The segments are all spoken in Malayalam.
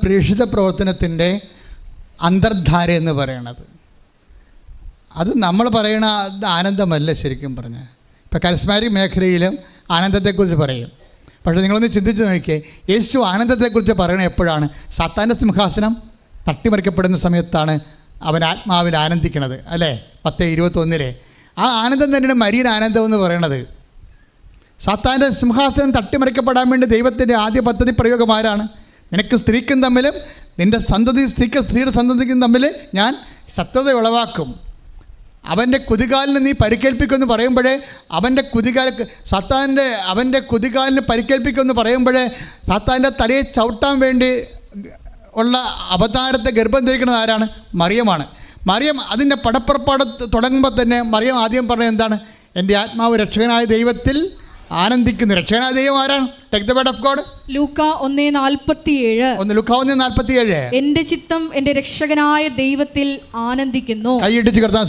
പ്രേക്ഷിത പ്രവർത്തനത്തിൻ്റെ അന്തർധാര എന്ന് പറയണത്. അത് നമ്മൾ പറയണ ആനന്ദമല്ല ശരിക്കും പറഞ്ഞാൽ. ഇപ്പോൾ കരിസ്മാറ്റിക് മേഖലയിലും ആനന്ദത്തെക്കുറിച്ച് പറയും. പക്ഷേ നിങ്ങളൊന്ന് ചിന്തിച്ച് നോക്കിയേ, യേശു ആനന്ദത്തെക്കുറിച്ച് പറയണത് എപ്പോഴാണ്? സാത്താൻ്റെ സിംഹാസനം തട്ടിമറിക്കപ്പെടുന്ന സമയത്താണ് അവൻ ആത്മാവിൽ ആനന്ദിക്കണത്, അല്ലേ? 10:21 ആ ആനന്ദം തന്നെയാണ് മരിയൻ ആനന്ദം എന്ന് പറയണത്. സാത്താൻ്റെ സിംഹാസനം തട്ടിമറിക്കപ്പെടാൻ വേണ്ടി ദൈവത്തിൻ്റെ ആദ്യ പദ്ധതി പ്രയോഗമാരാണ്? നിനക്ക് സ്ത്രീക്കും തമ്മിലും നിൻ്റെ സ്ത്രീയുടെ സന്തതിക്കും തമ്മിൽ ഞാൻ ശത്രുത ഉളവാക്കും, അവൻ്റെ കുതികാലിന് നീ പരിക്കേൽപ്പിക്കുമെന്ന് പറയുമ്പോഴേ അവൻ്റെ കുതികാലിന് പരിക്കേൽപ്പിക്കുമെന്ന് പറയുമ്പോഴേ സാത്താൻ്റെ തലയെ ചവിട്ടാൻ വേണ്ടി ഉള്ള അവതാരത്തെ ഗർഭം ധരിക്കുന്നത് ആരാണ്? മറിയമാണ്. മറിയം അതിൻ്റെ പടപ്പുറപ്പാട് തുടങ്ങുമ്പോൾ തന്നെ മറിയം ആദ്യം പറഞ്ഞത് എന്താണ്? എൻ്റെ ആത്മാവ് രക്ഷകനായ ദൈവത്തിൽ ആനന്ദിക്കുന്നു. രക്ഷകനായ ദൈവം ആരാണ്? Take the word of God. ലൂക്കാ 1:47 എൻ്റെ ചിത്തം എൻ്റെ രക്ഷകനായ ദൈവത്തിൽ ആനന്ദിക്കുന്നു. കൈയിടിച്ച് കർത്താൻ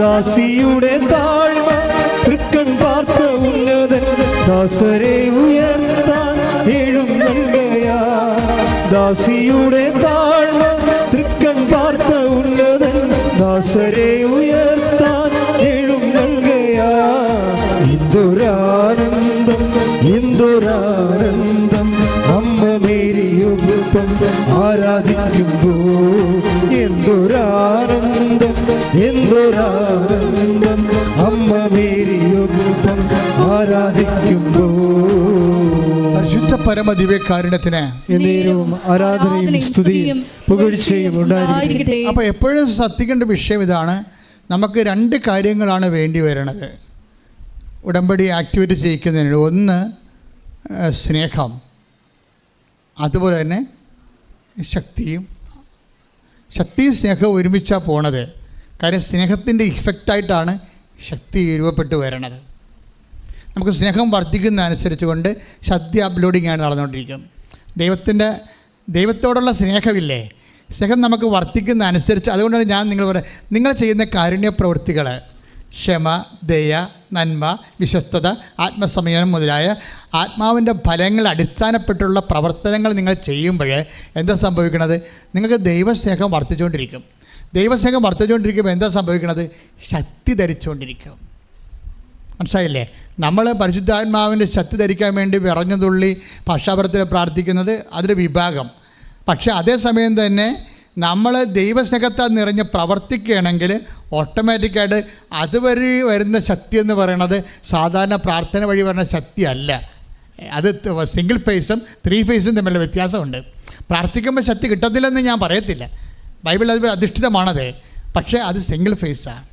ദാസിയുടെ താഴ്മ തൃക്കൺ പാർത്ത ഉന്നതൻ ദാസരെ ഉയർത്താൻ എഴുന്നള്ളുകയാ. ദാസിയുടെ താഴ്മ തൃക്കൺ പാർത്ത ഉന്നതൻ ദാസരെ ഉയർത്താൻ എഴുന്നള്ളുകയാ. എന്തൊരാനന്ദം എന്തൊരാനന്ദം അമ്മ മേരിയൊപ്പം ആരാധിക്കുമ്പോ. എന്തൊരാനന്ദം എന്തൊരാനന്ദം അമ്മ മേരിയൊപ്പം ആരാധിക്കുമ്പോ. പരിശുദ്ധ പരമദിവ്യകാരുണ്യത്തിന് എന്നേരവും ആരാധനയും സ്തുതിയും പുകഴ്ചയും ഉണ്ടായിരിക്കട്ടെ. അപ്പോൾ എപ്പോഴും ശ്രദ്ധിക്കേണ്ട വിഷയം ഇതാണ്. നമുക്ക് 2 കാര്യങ്ങളാണ് വേണ്ടി വരുന്നത് ഉടമ്പടി ആക്ടിവേറ്റ് ചെയ്യിക്കുന്നതിന്. ഒന്ന് സ്നേഹം, അതുപോലെ തന്നെ ശക്തിയും സ്നേഹവും ഒരുമിച്ചാണ് പോണത്. കാര്യം സ്നേഹത്തിൻ്റെ ഇഫക്റ്റായിട്ടാണ് ശക്തി രൂപപ്പെട്ട് വരണത്. നമുക്ക് സ്നേഹം വർദ്ധിക്കുന്ന അനുസരിച്ച് കൊണ്ട് ശക്തി അപ്ലോഡിങ് ആണ് നടന്നുകൊണ്ടിരിക്കും. ദൈവത്തോടുള്ള സ്നേഹമില്ലേ, സ്നേഹം നമുക്ക് വർദ്ധിക്കുന്ന അനുസരിച്ച്. അതുകൊണ്ടാണ് ഞാൻ നിങ്ങൾ ചെയ്യുന്ന കാരുണ്യ പ്രവൃത്തികൾ, ക്ഷമ, ദയ, നന്മ, വിശ്വസ്തത, ആത്മസംയമനം മുതലായ ആത്മാവിൻ്റെ ഫലങ്ങൾ അടിസ്ഥാനപ്പെട്ടുള്ള പ്രവർത്തനങ്ങൾ നിങ്ങൾ ചെയ്യുമ്പോൾ എന്താ സംഭവിക്കുന്നത്? നിങ്ങൾക്ക് ദൈവസ്നേഹം വർദ്ധിച്ചുകൊണ്ടിരിക്കും. ദൈവസ്നേഹം വർദ്ധിച്ചുകൊണ്ടിരിക്കുമ്പോൾ എന്താ സംഭവിക്കുന്നത്? ശക്തി ധരിച്ചുകൊണ്ടിരിക്കും. മനസ്സിലായില്ലേ? നമ്മൾ പരിശുദ്ധാത്മാവിൻ്റെ ശക്തി ധരിക്കാൻ വേണ്ടി വിറഞ്ഞതുള്ളി ഭാഷാപരത്തിൽ പ്രാർത്ഥിക്കുന്നത് അതൊരു വിഭാഗം. പക്ഷേ അതേസമയം തന്നെ നമ്മൾ ദൈവസ്നേഹത്താൽ നിറഞ്ഞ് പ്രവർത്തിക്കുകയാണെങ്കിൽ ഓട്ടോമാറ്റിക്കായിട്ട് അതുവഴി വരുന്ന ശക്തി എന്ന് പറയുന്നത് സാധാരണ പ്രാർത്ഥന വഴി വരുന്ന ശക്തിയല്ല. അത് സിംഗിൾ ഫേസും 3 ഫേസും തമ്മിലുള്ള വ്യത്യാസമുണ്ട്. പ്രാർത്ഥിക്കുമ്പോൾ ശക്തി കിട്ടത്തില്ലെന്ന് ഞാൻ പറയത്തില്ല, ബൈബിൾ അത് അധിഷ്ഠിതമാണത്. പക്ഷേ അത് സിംഗിൾ ഫേസാണ്.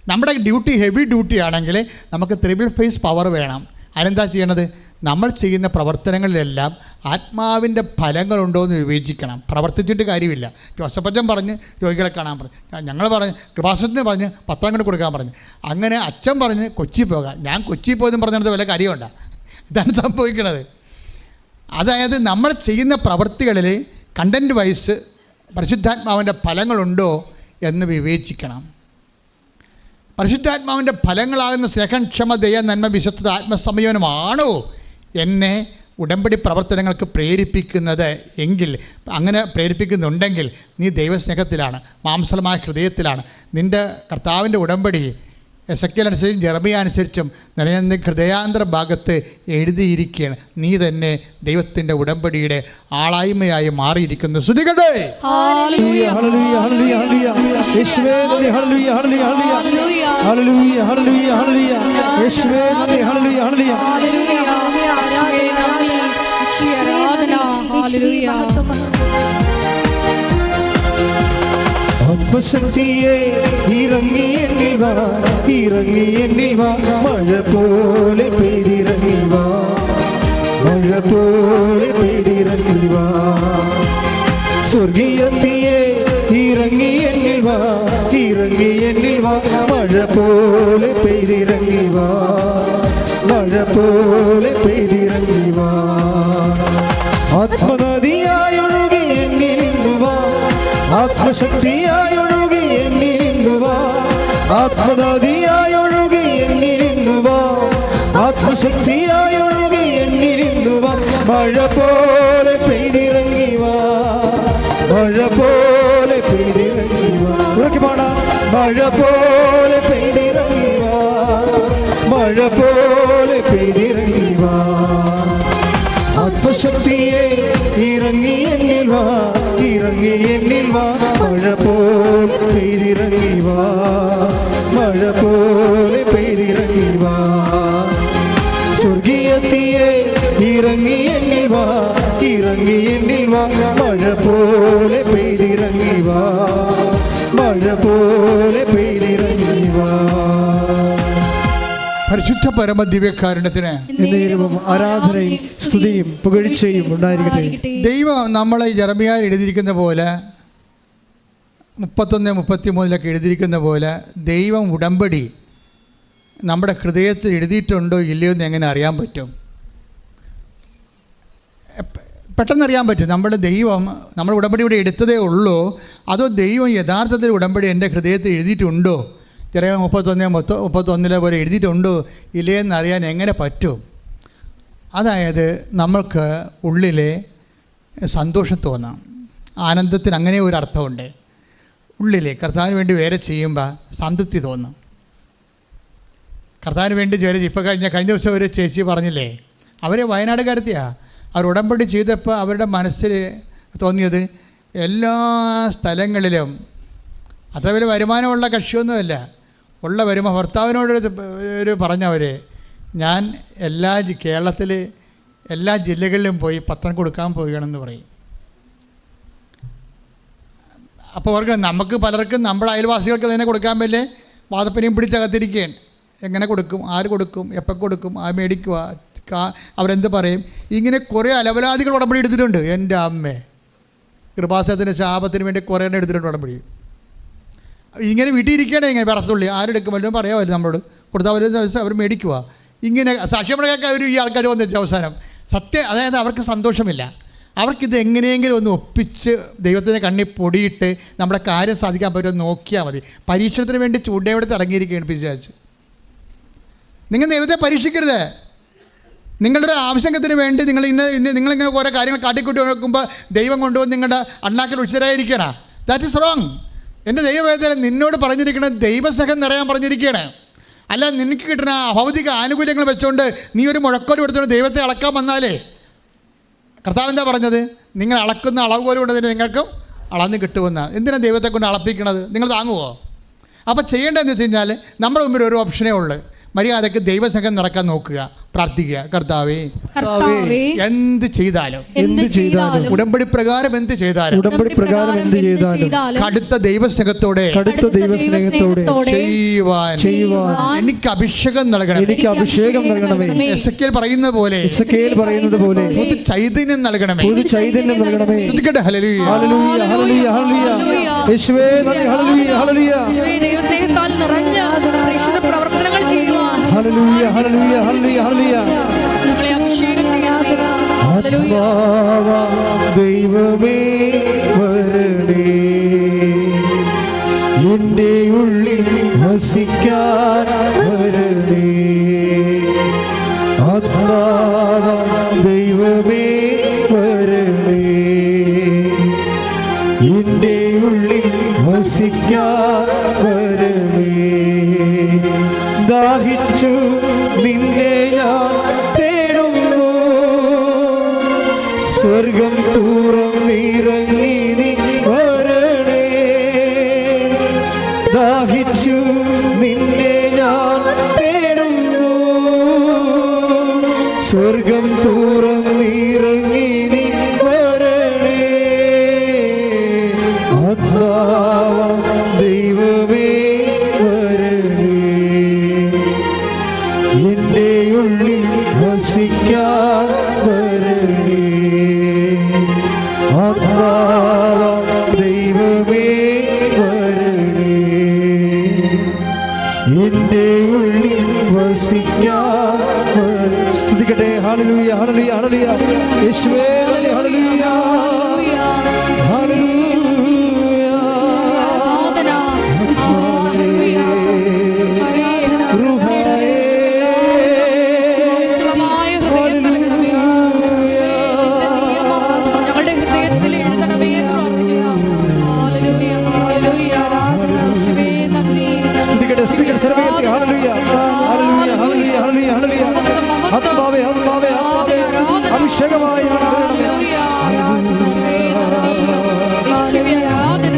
നമ്മുടെ ഡ്യൂട്ടി ഹെവി ഡ്യൂട്ടി ആണെങ്കിൽ നമുക്ക് 3 ഫേസ് പവർ വേണം. അതിനെന്താ ചെയ്യണത്? നമ്മൾ ചെയ്യുന്ന പ്രവർത്തനങ്ങളിലെല്ലാം ആത്മാവിൻ്റെ ഫലങ്ങളുണ്ടോ എന്ന് വിവേചിക്കണം. പ്രവർത്തിച്ചിട്ട് കാര്യമില്ല. ജോസഫച്ചൻ പറഞ്ഞ് രോഗികളെ കാണാൻ പറഞ്ഞു, ഞങ്ങൾ പറഞ്ഞ് കൃപാസനത്തിന് പറഞ്ഞ് 10 കണക്ക് കൊടുക്കാൻ പറഞ്ഞു, അങ്ങനെ അച്ഛൻ പറഞ്ഞ് കൊച്ചി പോകാം, ഞാൻ കൊച്ചി പോയതെന്ന് പറഞ്ഞത് വല്ല കാര്യമുണ്ടോ? ഇതാണ് സംഭവിക്കുന്നത്. അതായത് നമ്മൾ ചെയ്യുന്ന പ്രവൃത്തികളിൽ കണ്ടൻറ്റ് വൈസ് പരിശുദ്ധാത്മാവിൻ്റെ ഫലങ്ങളുണ്ടോ എന്ന് വിവേചിക്കണം. പരിശുദ്ധാത്മാവിൻ്റെ ഫലങ്ങളാകുന്ന സ്നേഹം, ക്ഷമ, ദയ, നന്മ, വിശ്വസ്തത, ആത്മസംയമനമാണോ എന്നെ ഉടമ്പടി പ്രവർത്തനങ്ങൾക്ക് പ്രേരിപ്പിക്കുന്നത് എങ്കിൽ, അങ്ങനെ പ്രേരിപ്പിക്കുന്നുണ്ടെങ്കിൽ നീ ദൈവസ്നേഹത്തിലാണ്, മാംസലമായ ഹൃദയത്തിലാണ്. നിൻ്റെ കർത്താവിൻ്റെ ഉടമ്പടി എസെക്കിയേൽ അനുസരിച്ചും ജെറമിയ അനുസരിച്ചും നിന്റെ ഹൃദയാന്തര ഭാഗത്ത് എഴുതിയിരിക്കുകയാണ്. നീ തന്നെ ദൈവത്തിൻ്റെ ഉടമ്പടിയുടെ ആളായ്മയായി മാറിയിരിക്കുന്നു. ശ്രുതികട്ടെ. ആത്മശക്തിയെ ഇറങ്ങി എന്നിൽ വാ, ഇറങ്ങി എന്നിൽ വാ, മഴ പോലെ പെയ്തിറങ്ങി വാ, മഴ പോലെ പെയ്തിറങ്ങി വാ. സ്വർഗീയത്തിയെ ഇറങ്ങി എന്നിൽ വാ, ഇറങ്ങി എന്നിൽ വാ, മഴ പോലെ പെയ്തിറങ്ങി വാ, മഴ പോലെ പെയ്തിറങ്ങി വാ. ആത്മനദിയായൊഴുകി എന്നിൽ നിന്നു വാ, ആത്മശക്തിയായൊഴുകി എന്നിൽ നിന്നു വാ, ആത്മനദിയായി ഒഴുകി എന്നിലിന്നു വാ, ആത്മശക്തിയായി ഒഴുകി എന്നിലിന്നു വാ. മഴ പോലെ പെയ്തിറങ്ങി വാ, മഴ പോലെ പെയ്തിറങ്ങി വാ. ഉറക്കെ പാടാം. മഴ പോലെ പെയ്തിറങ്ങി വാ, മഴ പോലെ പെയ്തിറങ്ങി വാ. ആത്മശക്തിയെ ഇറങ്ങി എന്നിൽ വാ, ഇറങ്ങി എന്നിൽ വാ. മഴ പോലെ പെയ്തിറങ്ങി വാ, മഴ പോലെ പെയ്തിറങ്ങി വാ. സ്വർഗീയത്തിയെ ഇറങ്ങി എന്നിൽ വാ, ഇറങ്ങി എന്നിൽ വാ. മഴ പോലെ പെയ്തിറങ്ങി വാ, മഴ പോലെ പെയ്തിറങ്ങി വാ. പരിശുദ്ധ പരമദിവ്യകാരുണ്യത്തിന് എന്നേരവും ആരാധനയും സ്തുതിയും പുകഴ്ചയും ഉണ്ടായിരിക്കട്ടെ. ദൈവം നമ്മളെ യെരമ്യായിൽ എഴുതിയിരിക്കുന്ന പോലെ 31-33 എഴുതിയിരിക്കുന്ന പോലെ ദൈവം ഉടമ്പടി നമ്മുടെ ഹൃദയത്തിൽ എഴുതിയിട്ടുണ്ടോ ഇല്ലയോ എന്ന് എങ്ങനെ അറിയാൻ പറ്റും? പെട്ടെന്നറിയാൻ പറ്റും. നമ്മുടെ ദൈവം നമ്മൾ ഉടമ്പടി ഇവിടെ എടുത്തതേ ഉള്ളൂ, അതോ ദൈവം യഥാർത്ഥത്തിൽ ഉടമ്പടി എൻ്റെ ഹൃദയത്തിൽ എഴുതിയിട്ടുണ്ടോ? ചെറിയ 31 പോലെ എഴുതിയിട്ടുണ്ടോ ഇല്ലയെന്ന് അറിയാൻ എങ്ങനെ പറ്റും? അതായത് നമ്മൾക്ക് ഉള്ളിലെ സന്തോഷം തോന്നാം, ആനന്ദത്തിന് അങ്ങനെ ഒരു അർത്ഥമുണ്ട്. ഉള്ളിലെ കർത്താവിന് വേണ്ടി വേറെ ചെയ്യുമ്പോൾ സംതൃപ്തി തോന്നും. കർത്താവിന് വേണ്ടി ജോലി ഇപ്പോൾ കഴിഞ്ഞ ദിവസം ഒരു ചേച്ചി പറഞ്ഞില്ലേ, അവർ വയനാടുകാരത്തിയാണ്. അവർ ഉടമ്പടി ചെയ്തപ്പോൾ അവരുടെ മനസ്സിൽ തോന്നിയത് എല്ലാ സ്ഥലങ്ങളിലും അത്ര വലിയ വരുമാനമുള്ള കക്ഷിയൊന്നുമല്ല, ഉള്ള ഭർത്താവിനോട് ഒരു പറഞ്ഞവർ, ഞാൻ കേരളത്തിൽ എല്ലാ ജില്ലകളിലും പോയി പത്രം കൊടുക്കാൻ പോവുകയാണെന്ന് പറയും. അപ്പോൾ അവർക്ക് നമുക്ക് പലർക്കും നമ്മുടെ അയൽവാസികൾക്ക് തന്നെ കൊടുക്കാൻ പറ്റില്ലേ, വാദപ്പനിയും പിടിച്ചകത്തിരിക്കുകയാണ്. എങ്ങനെ കൊടുക്കും, ആര് കൊടുക്കും, എപ്പോൾ കൊടുക്കും, ആ മേടിക്കുക, അവരെന്ത് പറയും, ഇങ്ങനെ കുറേ അലവലാദികൾ ഉടമ്പടി എടുത്തിട്ടുണ്ട്. എൻ്റെ അമ്മേ, കൃപാസനത്തിൻ്റെ ശാപത്തിന് വേണ്ടി കുറേ എണ്ണം എടുത്തിട്ടുണ്ട് ഉടമ്പടി. ഇങ്ങനെ വീട്ടിൽ ഇരിക്കണേ, ഇങ്ങനെ വിറസുള്ളി ആരെടുക്കും വല്ലതും പറയാമല്ലോ, നമ്മളോട് കൊടുത്താൽ വല്ലതും അവർ മേടിക്കുക. ഇങ്ങനെ സാക്ഷ്യപ്പെടുക അവർ ഈ ആൾക്കാർ വന്നിട്ട് അവസാനം അതായത് അവർക്ക് സന്തോഷമില്ല. അവർക്കിത് എങ്ങനെയെങ്കിലും ഒന്ന് ഒപ്പിച്ച് ദൈവത്തിൻ്റെ കണ്ണിൽ പൊടിയിട്ട് നമ്മുടെ കാര്യം സാധിക്കാൻ പറ്റുമെന്ന് നോക്കിയാൽ മതി. പരീക്ഷണത്തിന് വേണ്ടി ചൂണ്ടയോടെ ഇറങ്ങിയിരിക്കുകയാണ് പിശാച്. നിങ്ങൾ ദൈവത്തെ പരീക്ഷിക്കരുത്. നിങ്ങളുടെ ആവശ്യത്തിന് വേണ്ടി നിങ്ങളിങ്ങനെ കുറേ കാര്യങ്ങൾ കാട്ടിക്കൂട്ടി നോക്കുമ്പോൾ ദൈവം കൊണ്ടുവന്ന് നിങ്ങളുടെ അണ്ണാക്കിൽ ഉച്ചരായിരിക്കണം. That is wrong. എൻ്റെ ദൈവവേദന നിന്നോട് പറഞ്ഞിരിക്കുന്നത് ദൈവസ്നേഹം നിറയാൻ പറഞ്ഞിരിക്കുകയാണ്. അല്ല നിനക്ക് കിട്ടുന്ന ഭൗതിക ആനുകൂല്യങ്ങൾ വെച്ചുകൊണ്ട് നീ ഒരു മുഴക്കോല് കൊടുത്തുകൊണ്ട് ദൈവത്തെ അളക്കാൻ വന്നാലേ, കർത്താവ് എന്താ പറഞ്ഞത്? നിങ്ങൾ അളക്കുന്ന അളവ് പോലെ കൊണ്ട് തന്നെ നിങ്ങൾക്കും അളന്ന് കിട്ടുമെന്ന്. എന്തിനാണ് ദൈവത്തെ കൊണ്ട് അളപ്പിക്കണത്? നിങ്ങൾ താങ്ങുമോ? അപ്പോൾ ചെയ്യേണ്ടതെന്ന് വെച്ച് കഴിഞ്ഞാൽ നമ്മുടെ മുമ്പിൽ ഒരു ഓപ്ഷനേ ഉള്ളൂ. മര്യാദയ്ക്ക് ദൈവസ്നേഹം നിറക്കാൻ നോക്കുക, പ്രാർത്ഥിക്കുക. കർത്താവേ, എന്ത് ചെയ്താലും ഉടമ്പടി പ്രകാരം എന്ത് ചെയ്താലും കടുത്ത ദൈവസ്നേഹത്തോടെ ചെയ്യുവാൻ എനിക്ക് അഭിഷേകം നൽകണമേ. എസെക്കിയേൽ പറയുന്നത് പോലെ പുതു ചൈതന്യം നൽകണമേ. ശ്രദ്ധിക്കട്ടെ. Hallelujah, hallelujah, hallelujah, hallelujah. യേശുവേ നന്ദി. Hallelujah, hallelujah. ദൈവസ്നേഹത്താൽ നിറഞ്ഞ പരിശുദ്ധ പ്രവർത്തനങ്ങൾ ചെയ്യുവാൻ ഹല്ലേലൂയ, ഹല്ലേലൂയ, ഹല്ലേലൂയ, ഹല്ലേലൂയ. നമ്മളെ അഭിഷേകം ചെയ്യണമേ. ഹല്ലേലൂയ. ദൈവമേ വരണേ, എൻ്റെ ഉള്ളിൽ വസിക്കാൻ വരണേ. ആത്മാവാം ദൈവമേ വരണേ, എൻ്റെ ഉള്ളിൽ വസിക്കാൻ വരണേ. ദാഹിച്ചു നിന്നെ ഞാൻ തേടുന്നു, സ്വർഗം തുറന്നിറങ്ങി നീ വരണേ. ദാഹിച്ചു നിന്നെ ഞാൻ തേടുന്നു, സ്വർഗം തുറന്നിറങ്ങി നീ വരണേ. ആത്മാവാം ദൈവമേ വരണേ, എൻ്റെ ഉള്ളിൽ വസിക്കാൻ വരണേ. ആത്മാവാം ദൈവമേ വരണേ, എൻ്റെ ഉള്ളിൽ വസിക്കാൻ വരണേ. സ്തുതിക്കട്ടെ. Hallelujah, hallelujah, hallelujah. യേശുവേ hallelujah, hallelujah. Hallelujah hallelujah hallelujah hallelujah ആത്മാവേ ആത്മാവേ ആത്മാവേ അഭിഷേകമായി ഹല്ലേലൂയ യേശുവേ നന്ദി യേശുവേ ആരാധന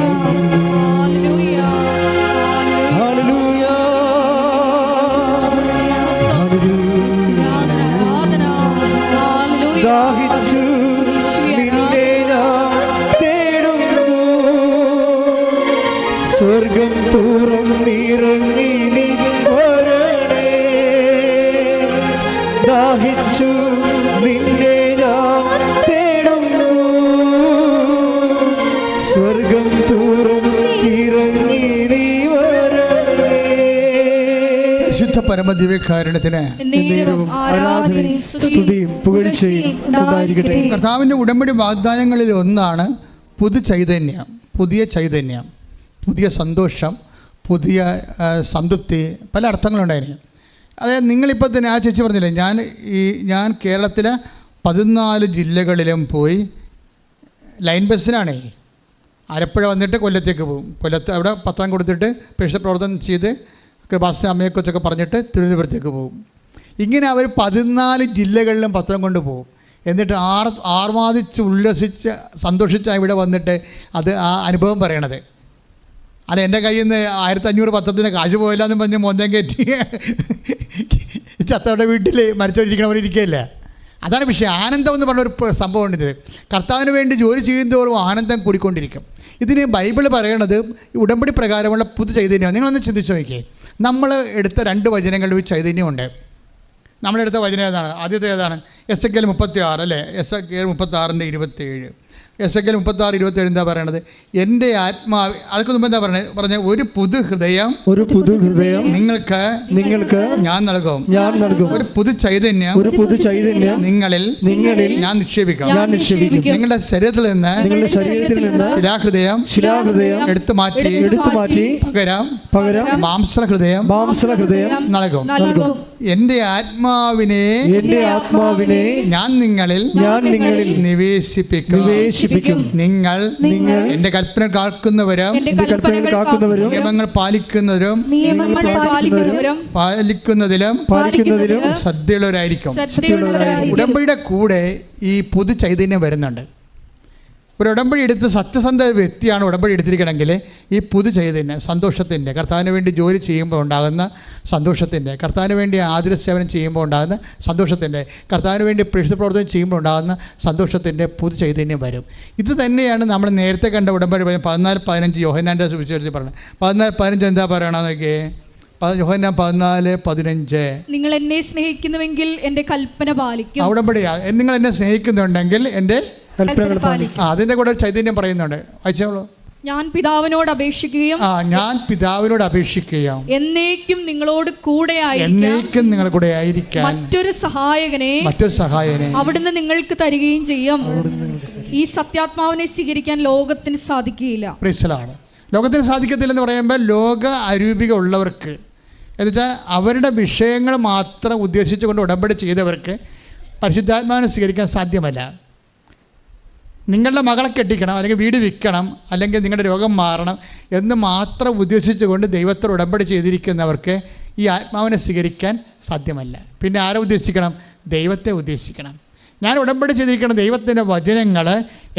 ഹല്ലേലൂയ ഹല്ലേലൂയ ആരാധന ഹല്ലേലൂയ ദാഹിച്ചു നിന്നെ ഞാൻ തേടുന്നു സ്വർഗം തുറന്നിറങ്ങി നീ വരണേ ദാഹിച്ചു നിന്നെ ഞാൻ തേടുന്നു സ്വർഗം തുറന്നിറങ്ങി നീ വരണേ. പരിശുദ്ധ പരമദിവ്യകാരുണ്യത്തിന് നേരവും ആരാധനയും സ്തുതിയും പുകഴ്ചയും ഉണ്ടായിരിക്കട്ടെ. കർത്താവിൻ്റെ ഉടമ്പടി വാഗ്ദാനങ്ങളിൽ ഒന്നാണ് പുതു ചൈതന്യം, പുതിയ ചൈതന്യം, പുതിയ സന്തോഷം, പുതിയ സംതൃപ്തി, പല അർത്ഥങ്ങളുണ്ടായിരുന്നു. അതായത് നിങ്ങളിപ്പോൾ തന്നെ ആ ചേച്ചി പറഞ്ഞില്ലേ, ഞാൻ കേരളത്തിലെ 14 ജില്ലകളിലും പോയി ലൈൻ ബസ്സിനാണേ. ആലപ്പുഴ വന്നിട്ട് കൊല്ലത്തേക്ക് പോകും, കൊല്ലത്ത് അവിടെ പത്രം കൊടുത്തിട്ട് പ്രേക്ഷിത പ്രവർത്തനം ചെയ്ത് കൃപാസന അമ്മയെക്കുറിച്ചൊക്കെ പറഞ്ഞിട്ട് തിരുവനന്തപുരത്തേക്ക് പോകും. ഇങ്ങനെ അവർ 14 ജില്ലകളിലും പത്രം കൊണ്ട് പോകും. എന്നിട്ട് ആർമാദിച്ച് ഉല്ലസിച്ച് സന്തോഷിച്ചാണ് ഇവിടെ വന്നിട്ട് അത് ആ അനുഭവം പറയണത്. അല്ല, എൻ്റെ കയ്യിൽ നിന്ന് 1500 പത്രത്തിന് കാശ് പോയില്ല എന്ന് പറഞ്ഞ് മോന്തം കയറ്റി ചത്തവരുടെ വീട്ടിൽ മരിച്ചവരിക്കണവർ ഇരിക്കുകയില്ല. അതാണ് വിഷയം. ആനന്ദം എന്ന് പറഞ്ഞൊരു സംഭവം ഉണ്ട്. കർത്താവിന് വേണ്ടി ജോലി ചെയ്യുന്നതോറും ആനന്ദം കൂടിക്കൊണ്ടിരിക്കും. ഇതിന് ബൈബിൾ പറയണത് ഉടമ്പടി പ്രകാരമുള്ള പുതു ചൈതന്യം. നിങ്ങളൊന്ന് ചിന്തിച്ച് നോക്കിയേ. നമ്മൾ എടുത്ത 2 വചനങ്ങളിൽ ഒരു ചൈതന്യമുണ്ട്. നമ്മളെടുത്ത വചനം ഏതാണ്? ആദ്യത്തെ ഏതാണ്? എസെക്കിയേൽ 36 അല്ലേ? എസെക്കിയേൽ 36:27. എസെക്കിയേൽ 36:27 എന്താ പറയണത്? എൻ്റെ ആത്മാവ്, അതൊക്കെ മുമ്പ് എന്താ പറഞ്ഞ ഒരു പുതു ഹൃദയം നിങ്ങൾക്ക് ഞാൻ നൽകും. ഒരു പുതു ചൈതന്യം നിങ്ങളിൽ ഞാൻ നിക്ഷേപിക്കും. നിങ്ങളുടെ ശരീരത്തിൽ നിന്ന് ശിലാഹൃദയം എടുത്തു മാറ്റി പകരം മാംസഹൃദയം നൽകും. എൻ്റെ ആത്മാവിനെ ഞാൻ നിങ്ങളിൽ നിവേശിപ്പിക്കും. നിങ്ങൾ എൻ്റെ കൽപ്പന കാക്കുന്നവരും നിയമങ്ങൾ പാലിക്കുന്നതിലും ശ്രദ്ധയുള്ളവരായിരിക്കും. ഉടമ്പടിയുടെ കൂടെ ഈ പുതു ചൈതന്യം വരുന്നുണ്ട്. ഒരു ഉടമ്പടി എടുത്ത് സത്യസന്ധ വ്യക്തിയാണ് ഉടമ്പടി എടുത്തിരിക്കണമെങ്കിൽ ഈ പുതു ചൈതന്യം, സന്തോഷത്തിൻ്റെ, കർത്താവിന് വേണ്ടി ജോലി ചെയ്യുമ്പോൾ ഉണ്ടാകുന്ന സന്തോഷത്തിൻ്റെ, കർത്താവിന് വേണ്ടി ആതുര സേവനം ചെയ്യുമ്പോൾ ഉണ്ടാകുന്ന സന്തോഷത്തിൻ്റെ, കർത്താവിന് വേണ്ടി പ്രേക്ഷിത പ്രവർത്തനം ചെയ്യുമ്പോൾ ഉണ്ടാകുന്ന സന്തോഷത്തിൻ്റെ പുതു ചൈതന്യം വരും. ഇത് തന്നെയാണ് നമ്മൾ നേരത്തെ കണ്ട ഉടമ്പടി 14:15 യോഹന്നാൻ്റെ സുവിശേഷത്തിൽ പറഞ്ഞത്. 14:15 എന്താ പറയണമെന്നൊക്കെ? യോഹന്നാൻ 14:15 നിങ്ങൾ എന്നെ സ്നേഹിക്കുന്നുവെങ്കിൽ എൻ്റെ കൽപ്പന പാലിക്കും. ഉടമ്പടിയാ. നിങ്ങൾ എന്നെ സ്നേഹിക്കുന്നുണ്ടെങ്കിൽ എൻ്റെ കൽപ്പന പാലിക്കും. അതിൻ്റെ കൂടെ ചൈതന്യം പറയുന്നുണ്ട്. വായിച്ചോളൂ. ഞാൻ പിതാവിനോട് അപേക്ഷിക്കുകയും എന്നേക്കും നിങ്ങളോട് കൂടെ ആയിരിക്കാൻ മറ്റൊരു സഹായകനെ അവിടുന്ന് നിങ്ങൾക്ക് തരികയും ചെയ്യും. ഈ സത്യാത്മാവിനെ സ്വീകരിക്കാൻ ലോകത്തിന് സാധിക്കുകയില്ല. ലോകത്തിന് സാധിക്കത്തില്ലെന്ന് പറയുമ്പോൾ ലോക അരൂപിക ഉള്ളവർക്ക്, എന്നുവെച്ചാൽ അവരുടെ വിഷയങ്ങൾ മാത്രം ഉദ്ദേശിച്ചുകൊണ്ട് ഉടമ്പടി ചെയ്തവർക്ക് പരിശുദ്ധാത്മാവിനെ സ്വീകരിക്കാൻ സാധ്യമല്ല. നിങ്ങളുടെ മകളെ കെട്ടിക്കണം, അല്ലെങ്കിൽ വീട് വിൽക്കണം, അല്ലെങ്കിൽ നിങ്ങളുടെ രോഗം മാറണം എന്ന് മാത്രം ഉദ്ദേശിച്ചുകൊണ്ട് ദൈവത്തോട് ഉടമ്പടി ചെയ്തിരിക്കുന്നവർക്ക് ഈ ആത്മാവിനെ സ്വീകരിക്കാൻ സാധ്യമല്ല. പിന്നെ ആരെ ഉദ്ദേശിക്കണം? ദൈവത്തെ ഉദ്ദേശിക്കണം. ഞാൻ ഉടമ്പടി ചെയ്തിരിക്കുന്ന ദൈവത്തിൻ്റെ വചനങ്ങൾ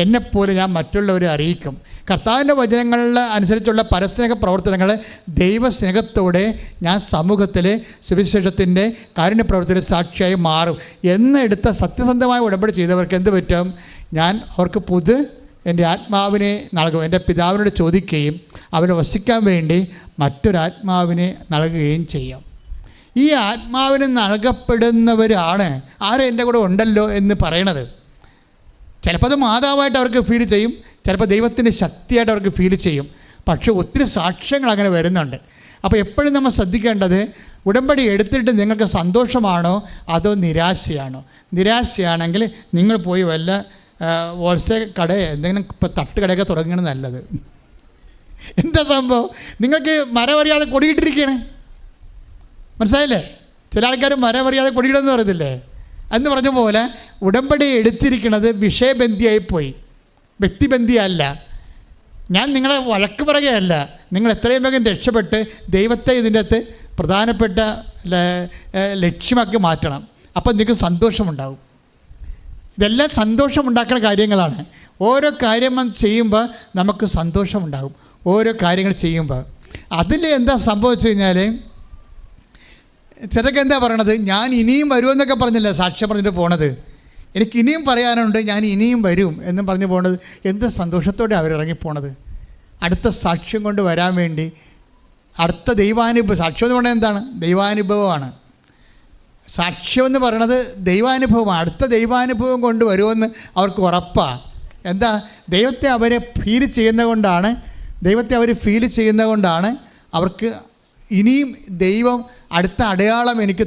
എന്നെപ്പോലെ ഞാൻ മറ്റുള്ളവരെ അറിയിക്കും. കർത്താവിൻ്റെ വചനങ്ങളിൽ അനുസരിച്ചുള്ള പരസ്നേഹ പ്രവർത്തനങ്ങൾ ദൈവസ്നേഹത്തോടെ ഞാൻ സമൂഹത്തിൽ സുവിശേഷത്തിൻ്റെ കാരുണ്യ പ്രവർത്തന സാക്ഷിയായി മാറും എന്നെടുത്ത സത്യസന്ധമായ ഉടമ്പടി ചെയ്തവർക്ക് എന്ത് പറ്റും? ഞാൻ അവർക്ക് എൻ്റെ ആത്മാവിനെ നൽകും. എൻ്റെ പിതാവിനോട് ചോദിക്കുകയും അവരെ വസിക്കാൻ വേണ്ടി മറ്റൊരാത്മാവിനെ നൽകുകയും ചെയ്യും. ഈ ആത്മാവിന് നൽകപ്പെടുന്നവരാണ് ആരും എൻ്റെ കൂടെ ഉണ്ടല്ലോ എന്ന് പറയണത്. ചിലപ്പോൾ അത് മാതാവായിട്ട് അവർക്ക് ഫീൽ ചെയ്യും, ചിലപ്പോൾ ദൈവത്തിൻ്റെ ശക്തിയായിട്ട് അവർക്ക് ഫീൽ ചെയ്യും. പക്ഷേ ഒത്തിരി സാക്ഷ്യങ്ങൾ അങ്ങനെ വരുന്നുണ്ട്. അപ്പോൾ എപ്പോഴും നമ്മൾ ശ്രദ്ധിക്കേണ്ടത്, ഉടമ്പടി എടുത്തിട്ട് നിങ്ങൾക്ക് സന്തോഷമാണോ അതോ നിരാശയാണോ? നിരാശയാണെങ്കിൽ നിങ്ങൾ പോയി വല്ല ഹോൾസെയിൽ കട, എന്തെങ്കിലും ഇപ്പോൾ തട്ടുകടയൊക്കെ തുടങ്ങണം നല്ലത്. എന്താ സംഭവം? നിങ്ങൾക്ക് മരമറിയാതെ കൊടിയിട്ടിരിക്കുകയാണ്. മനസ്സിലായില്ലേ? ചില ആൾക്കാർ മരമറിയാതെ കൊടിയിടുമെന്ന് പറയത്തില്ലേ? എന്ന് പറഞ്ഞ പോലെ ഉടമ്പടി എടുത്തിരിക്കുന്നത് വിഷയബന്ധിയായിപ്പോയി, വ്യക്തിബന്ധിയല്ല. ഞാൻ നിങ്ങളെ വഴക്ക് പറയുകയല്ല. നിങ്ങൾ എത്രയും വേഗം രക്ഷപ്പെട്ട് ദൈവത്തെ ഇതിൻ്റെ അകത്ത് പ്രധാനപ്പെട്ട ലക്ഷ്യമാക്കി മാറ്റണം. അപ്പം നിങ്ങൾക്ക് സന്തോഷമുണ്ടാകും. ഇതെല്ലാം സന്തോഷമുണ്ടാക്കുന്ന കാര്യങ്ങളാണ്. ഓരോ കാര്യം ചെയ്യുമ്പോൾ നമുക്ക് സന്തോഷമുണ്ടാകും. ഓരോ കാര്യങ്ങൾ ചെയ്യുമ്പോൾ അതിൽ എന്താ സംഭവിച്ചു കഴിഞ്ഞാൽ, ചിലർക്ക് എന്താ പറയണത്, ഞാൻ ഇനിയും വരുമെന്നൊക്കെ പറഞ്ഞില്ല സാക്ഷ്യം പറഞ്ഞിട്ട് പോണത്. എനിക്ക് ഇനിയും പറയാനുണ്ട്, ഞാൻ ഇനിയും വരും എന്നും പറഞ്ഞു പോണത്. എന്ത് സന്തോഷത്തോടെ അവരിറങ്ങിപ്പോണത്. അടുത്ത സാക്ഷ്യം കൊണ്ട് വരാൻ വേണ്ടി, അടുത്ത ദൈവാനുഭവം. സാക്ഷ്യം എന്ന് പറയുന്നത് എന്താണ്? ദൈവാനുഭവമാണ്. സാക്ഷ്യം എന്ന് പറയണത് ദൈവാനുഭവമാണ്. അടുത്ത ദൈവാനുഭവം കൊണ്ട് വരുമെന്ന് അവർക്ക് ഉറപ്പാണ്. എന്താ? ദൈവത്തെ അവരെ ഫീൽ ചെയ്യുന്നത് കൊണ്ടാണ്, അവർക്ക് ഇനിയും ദൈവം അടുത്ത അടയാളം എനിക്ക്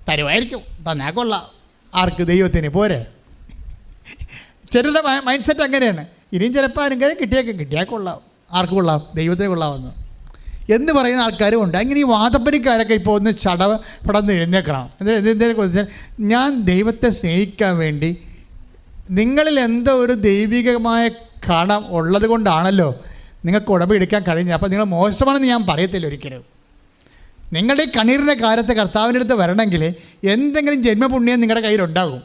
തരുമായിരിക്കും. തന്നാൽ കൊള്ളാം. ആർക്ക്? ദൈവത്തിന്. പോരെ. ചിലരുടെ മൈൻഡ് സെറ്റ് അങ്ങനെയാണ്. ഇനിയും ചിലപ്പോൾ ആരെങ്കിലും കിട്ടിയാൽ കൊള്ളാം. ആർക്ക് കൊള്ളാം? ദൈവത്തിന് കൊള്ളാമെന്ന് എന്ന് പറയുന്ന ആൾക്കാരും ഉണ്ട്. അങ്ങനെ ഈ വാദപ്പനിക്കാരൊക്കെ ഇപ്പോൾ ഒന്ന് പടന്ന് എഴുന്നേക്കണം. എന്തെങ്കിലും വെച്ചാൽ, ഞാൻ ദൈവത്തെ സ്നേഹിക്കാൻ വേണ്ടി നിങ്ങളിൽ എന്തോ ഒരു ദൈവികമായ കണം ഉള്ളത് കൊണ്ടാണല്ലോ നിങ്ങൾക്ക് ഉടമ്പെടുക്കാൻ കഴിഞ്ഞത്. അപ്പോൾ നിങ്ങൾ മോശമാണെന്ന് ഞാൻ പറയത്തില്ല ഒരിക്കലും. നിങ്ങളുടെ ഈ കണ്ണീരിൻ്റെ കാലത്ത് കർത്താവിൻ്റെ അടുത്ത് വരണമെങ്കിൽ എന്തെങ്കിലും ജന്മപുണ്യം നിങ്ങളുടെ കയ്യിലുണ്ടാകും.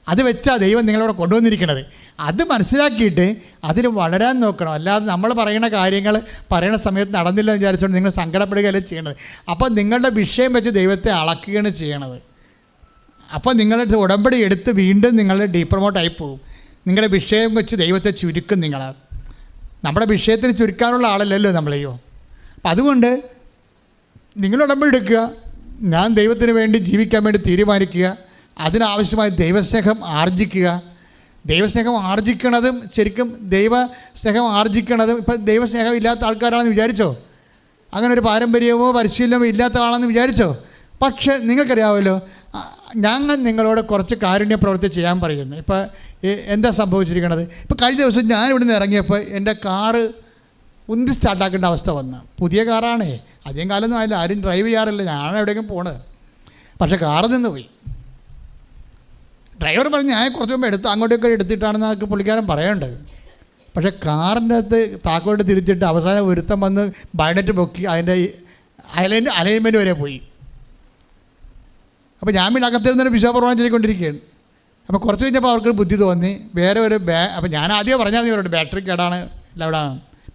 അത് വെച്ചാൽ ദൈവം നിങ്ങളവിടെ കൊണ്ടുവന്നിരിക്കുന്നത്. അത് മനസ്സിലാക്കിയിട്ട് അതിൽ വളരാൻ നോക്കണം. അല്ലാതെ നമ്മൾ പറയുന്ന കാര്യങ്ങൾ പറയുന്ന സമയത്ത് നടന്നില്ല എന്ന് വിചാരിച്ചുകൊണ്ട് നിങ്ങൾ സങ്കടപ്പെടുകയല്ലേ ചെയ്യണത്. അപ്പോൾ നിങ്ങളുടെ വിഷയം വെച്ച് ദൈവത്തെ അളക്കുകയാണ് ചെയ്യണത്. അപ്പോൾ നിങ്ങളുടെ ഉടമ്പടി എടുത്ത് വീണ്ടും നിങ്ങൾ ഡീപ്രമോട്ടായി പോകും. നിങ്ങളുടെ വിഷയം വെച്ച് ദൈവത്തെ ചുരുക്കും. നമ്മുടെ വിഷയത്തിന് ചുരുക്കാനുള്ള ആളല്ലല്ലോ നമ്മളെയോ. അപ്പം അതുകൊണ്ട് നിങ്ങൾ ഉടമ്പടി എടുക്കുക. ഞാൻ ദൈവത്തിന് വേണ്ടി ജീവിക്കാൻ വേണ്ടി തീരുമാനിക്കുക. അതിനാവശ്യമായ ദൈവസ്നേഹം ആർജിക്കുക. ദൈവസ്നേഹം ആർജിക്കണതും ശരിക്കും ഇപ്പം ദൈവസ്നേഹം ഇല്ലാത്ത ആൾക്കാരാണെന്ന് വിചാരിച്ചോ? അങ്ങനെ ഒരു പാരമ്പര്യമോ പരിശീലനമോ ഇല്ലാത്ത ആളാണെന്ന് വിചാരിച്ചോ? പക്ഷേ നിങ്ങൾക്കറിയാമല്ലോ, ഞങ്ങൾ നിങ്ങളോട് കുറച്ച് കാരുണ്യ പ്രവൃത്തി ചെയ്യാൻ പറയുന്നു. ഇപ്പോൾ എന്താ സംഭവിച്ചിരിക്കണത്? ഇപ്പോൾ കഴിഞ്ഞ ദിവസം ഞാൻ ഇവിടുന്ന് ഇറങ്ങിയപ്പോൾ എൻ്റെ കാറ് ഉന്തി സ്റ്റാർട്ടാക്കേണ്ട അവസ്ഥ വന്നു. പുതിയ കാറാണേ, അധികം കാലമൊന്നും ആയില്ല, ആരും ഡ്രൈവ് ചെയ്യാറില്ല, ഞാൻ എവിടെയെങ്കിലും പോണത്. പക്ഷേ കാറ് നിന്ന് പോയി. ഡ്രൈവർ പറഞ്ഞ് ഞാൻ കുറച്ച് മുമ്പ് അങ്ങോട്ടൊക്കെ എടുത്തിട്ടാണെന്ന് നമുക്ക് പുള്ളിക്കാരൻ പറയേണ്ടത്. പക്ഷേ കാറിൻ്റെ അകത്ത് താക്കോട്ട് തിരിച്ചിട്ട് അവസാനം ഒരുത്തം വന്ന് ബൈനറ്റ് പൊക്കി അതിൻ്റെ അലൈൻമെൻറ്റ് വരെ പോയി. അപ്പോൾ ഞാൻ പിന്നെ അകത്തിരുന്നൊരു വിശ്വാസപ്രമാണം ചെയ്തുകൊണ്ടിരിക്കുകയാണ്. അപ്പോൾ കുറച്ച് കഴിഞ്ഞപ്പോൾ അവർക്ക് ബുദ്ധി തോന്നി വേറെ ഒരു അപ്പോൾ ഞാൻ ആദ്യം പറഞ്ഞാൽ ഇവരോട് ബാറ്ററി കേടാണ്,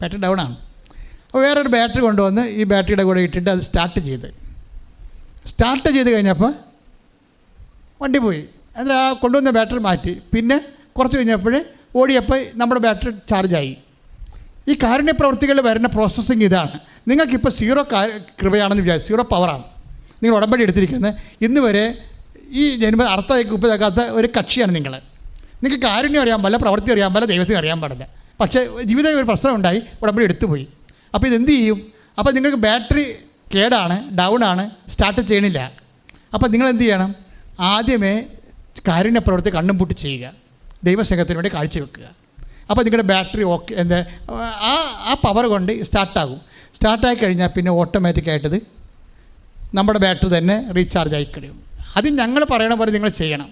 ബാറ്ററി ഡൗണാണ്. അപ്പോൾ വേറൊരു ബാറ്ററി കൊണ്ടുവന്ന് ഈ ബാറ്ററിയുടെ കൂടെ ഇട്ടിട്ട് അത് സ്റ്റാർട്ട് ചെയ്ത് കഴിഞ്ഞപ്പോൾ വണ്ടി പോയി. എന്നിട്ട് ആ കൊണ്ടുവന്ന ബാറ്ററി മാറ്റി. പിന്നെ കുറച്ച് കഴിഞ്ഞപ്പോൾ ഓടിയപ്പോൾ നമ്മുടെ ബാറ്ററി ചാർജായി. ഈ കാരുണ്യ പ്രവൃത്തികളിൽ വരുന്ന പ്രോസസ്സിങ് ഇതാണ്. നിങ്ങൾക്കിപ്പോൾ കൃപയാണെന്ന് വിചാരിച്ചു, 0 പവറാണ് നിങ്ങൾ ഉടമ്പടി എടുത്തിരിക്കുന്നത്. ഇന്ന് വരെ ഈ ജന്മ അർത്ഥത്തേക്ക് ഉപ്പിതാക്കാത്ത ഒരു കക്ഷിയാണ് നിങ്ങൾ. നിങ്ങൾക്ക് കാരുണ്യം അറിയാൻ പാടില്ല, പ്രവൃത്തി അറിയാൻ പാടില്ല, ദൈവത്തിന് അറിയാൻ പാടില്ല. പക്ഷേ ജീവിതത്തിൽ ഒരു പ്രശ്നം ഉണ്ടായി, ഉടമ്പടി എടുത്തുപോയി. അപ്പോൾ ഇതെന്ത് ചെയ്യും? അപ്പോൾ നിങ്ങൾക്ക് ബാറ്ററി കേടാണ്, ഡൗണാണ്, സ്റ്റാർട്ട് ചെയ്യണില്ല. അപ്പോൾ നിങ്ങൾ എന്ത് ചെയ്യണം? ആദ്യമേ കാരുണ്യ പ്രവൃത്തി കണ്ണും പൂട്ടി ചെയ്യുക, ദൈവസ്നേഹത്തിന് വേണ്ടി കാഴ്ചവെക്കുക. അപ്പോൾ നിങ്ങളുടെ ബാറ്ററി ആ പവർ കൊണ്ട് സ്റ്റാർട്ടായി കഴിഞ്ഞാൽ പിന്നെ ഓട്ടോമാറ്റിക്കായിട്ടത് നമ്മുടെ ബാറ്ററി തന്നെ റീചാർജ് ആയി കഴിയും. അത് ഞങ്ങൾ പറയണ പോലെ നിങ്ങൾ ചെയ്യണം.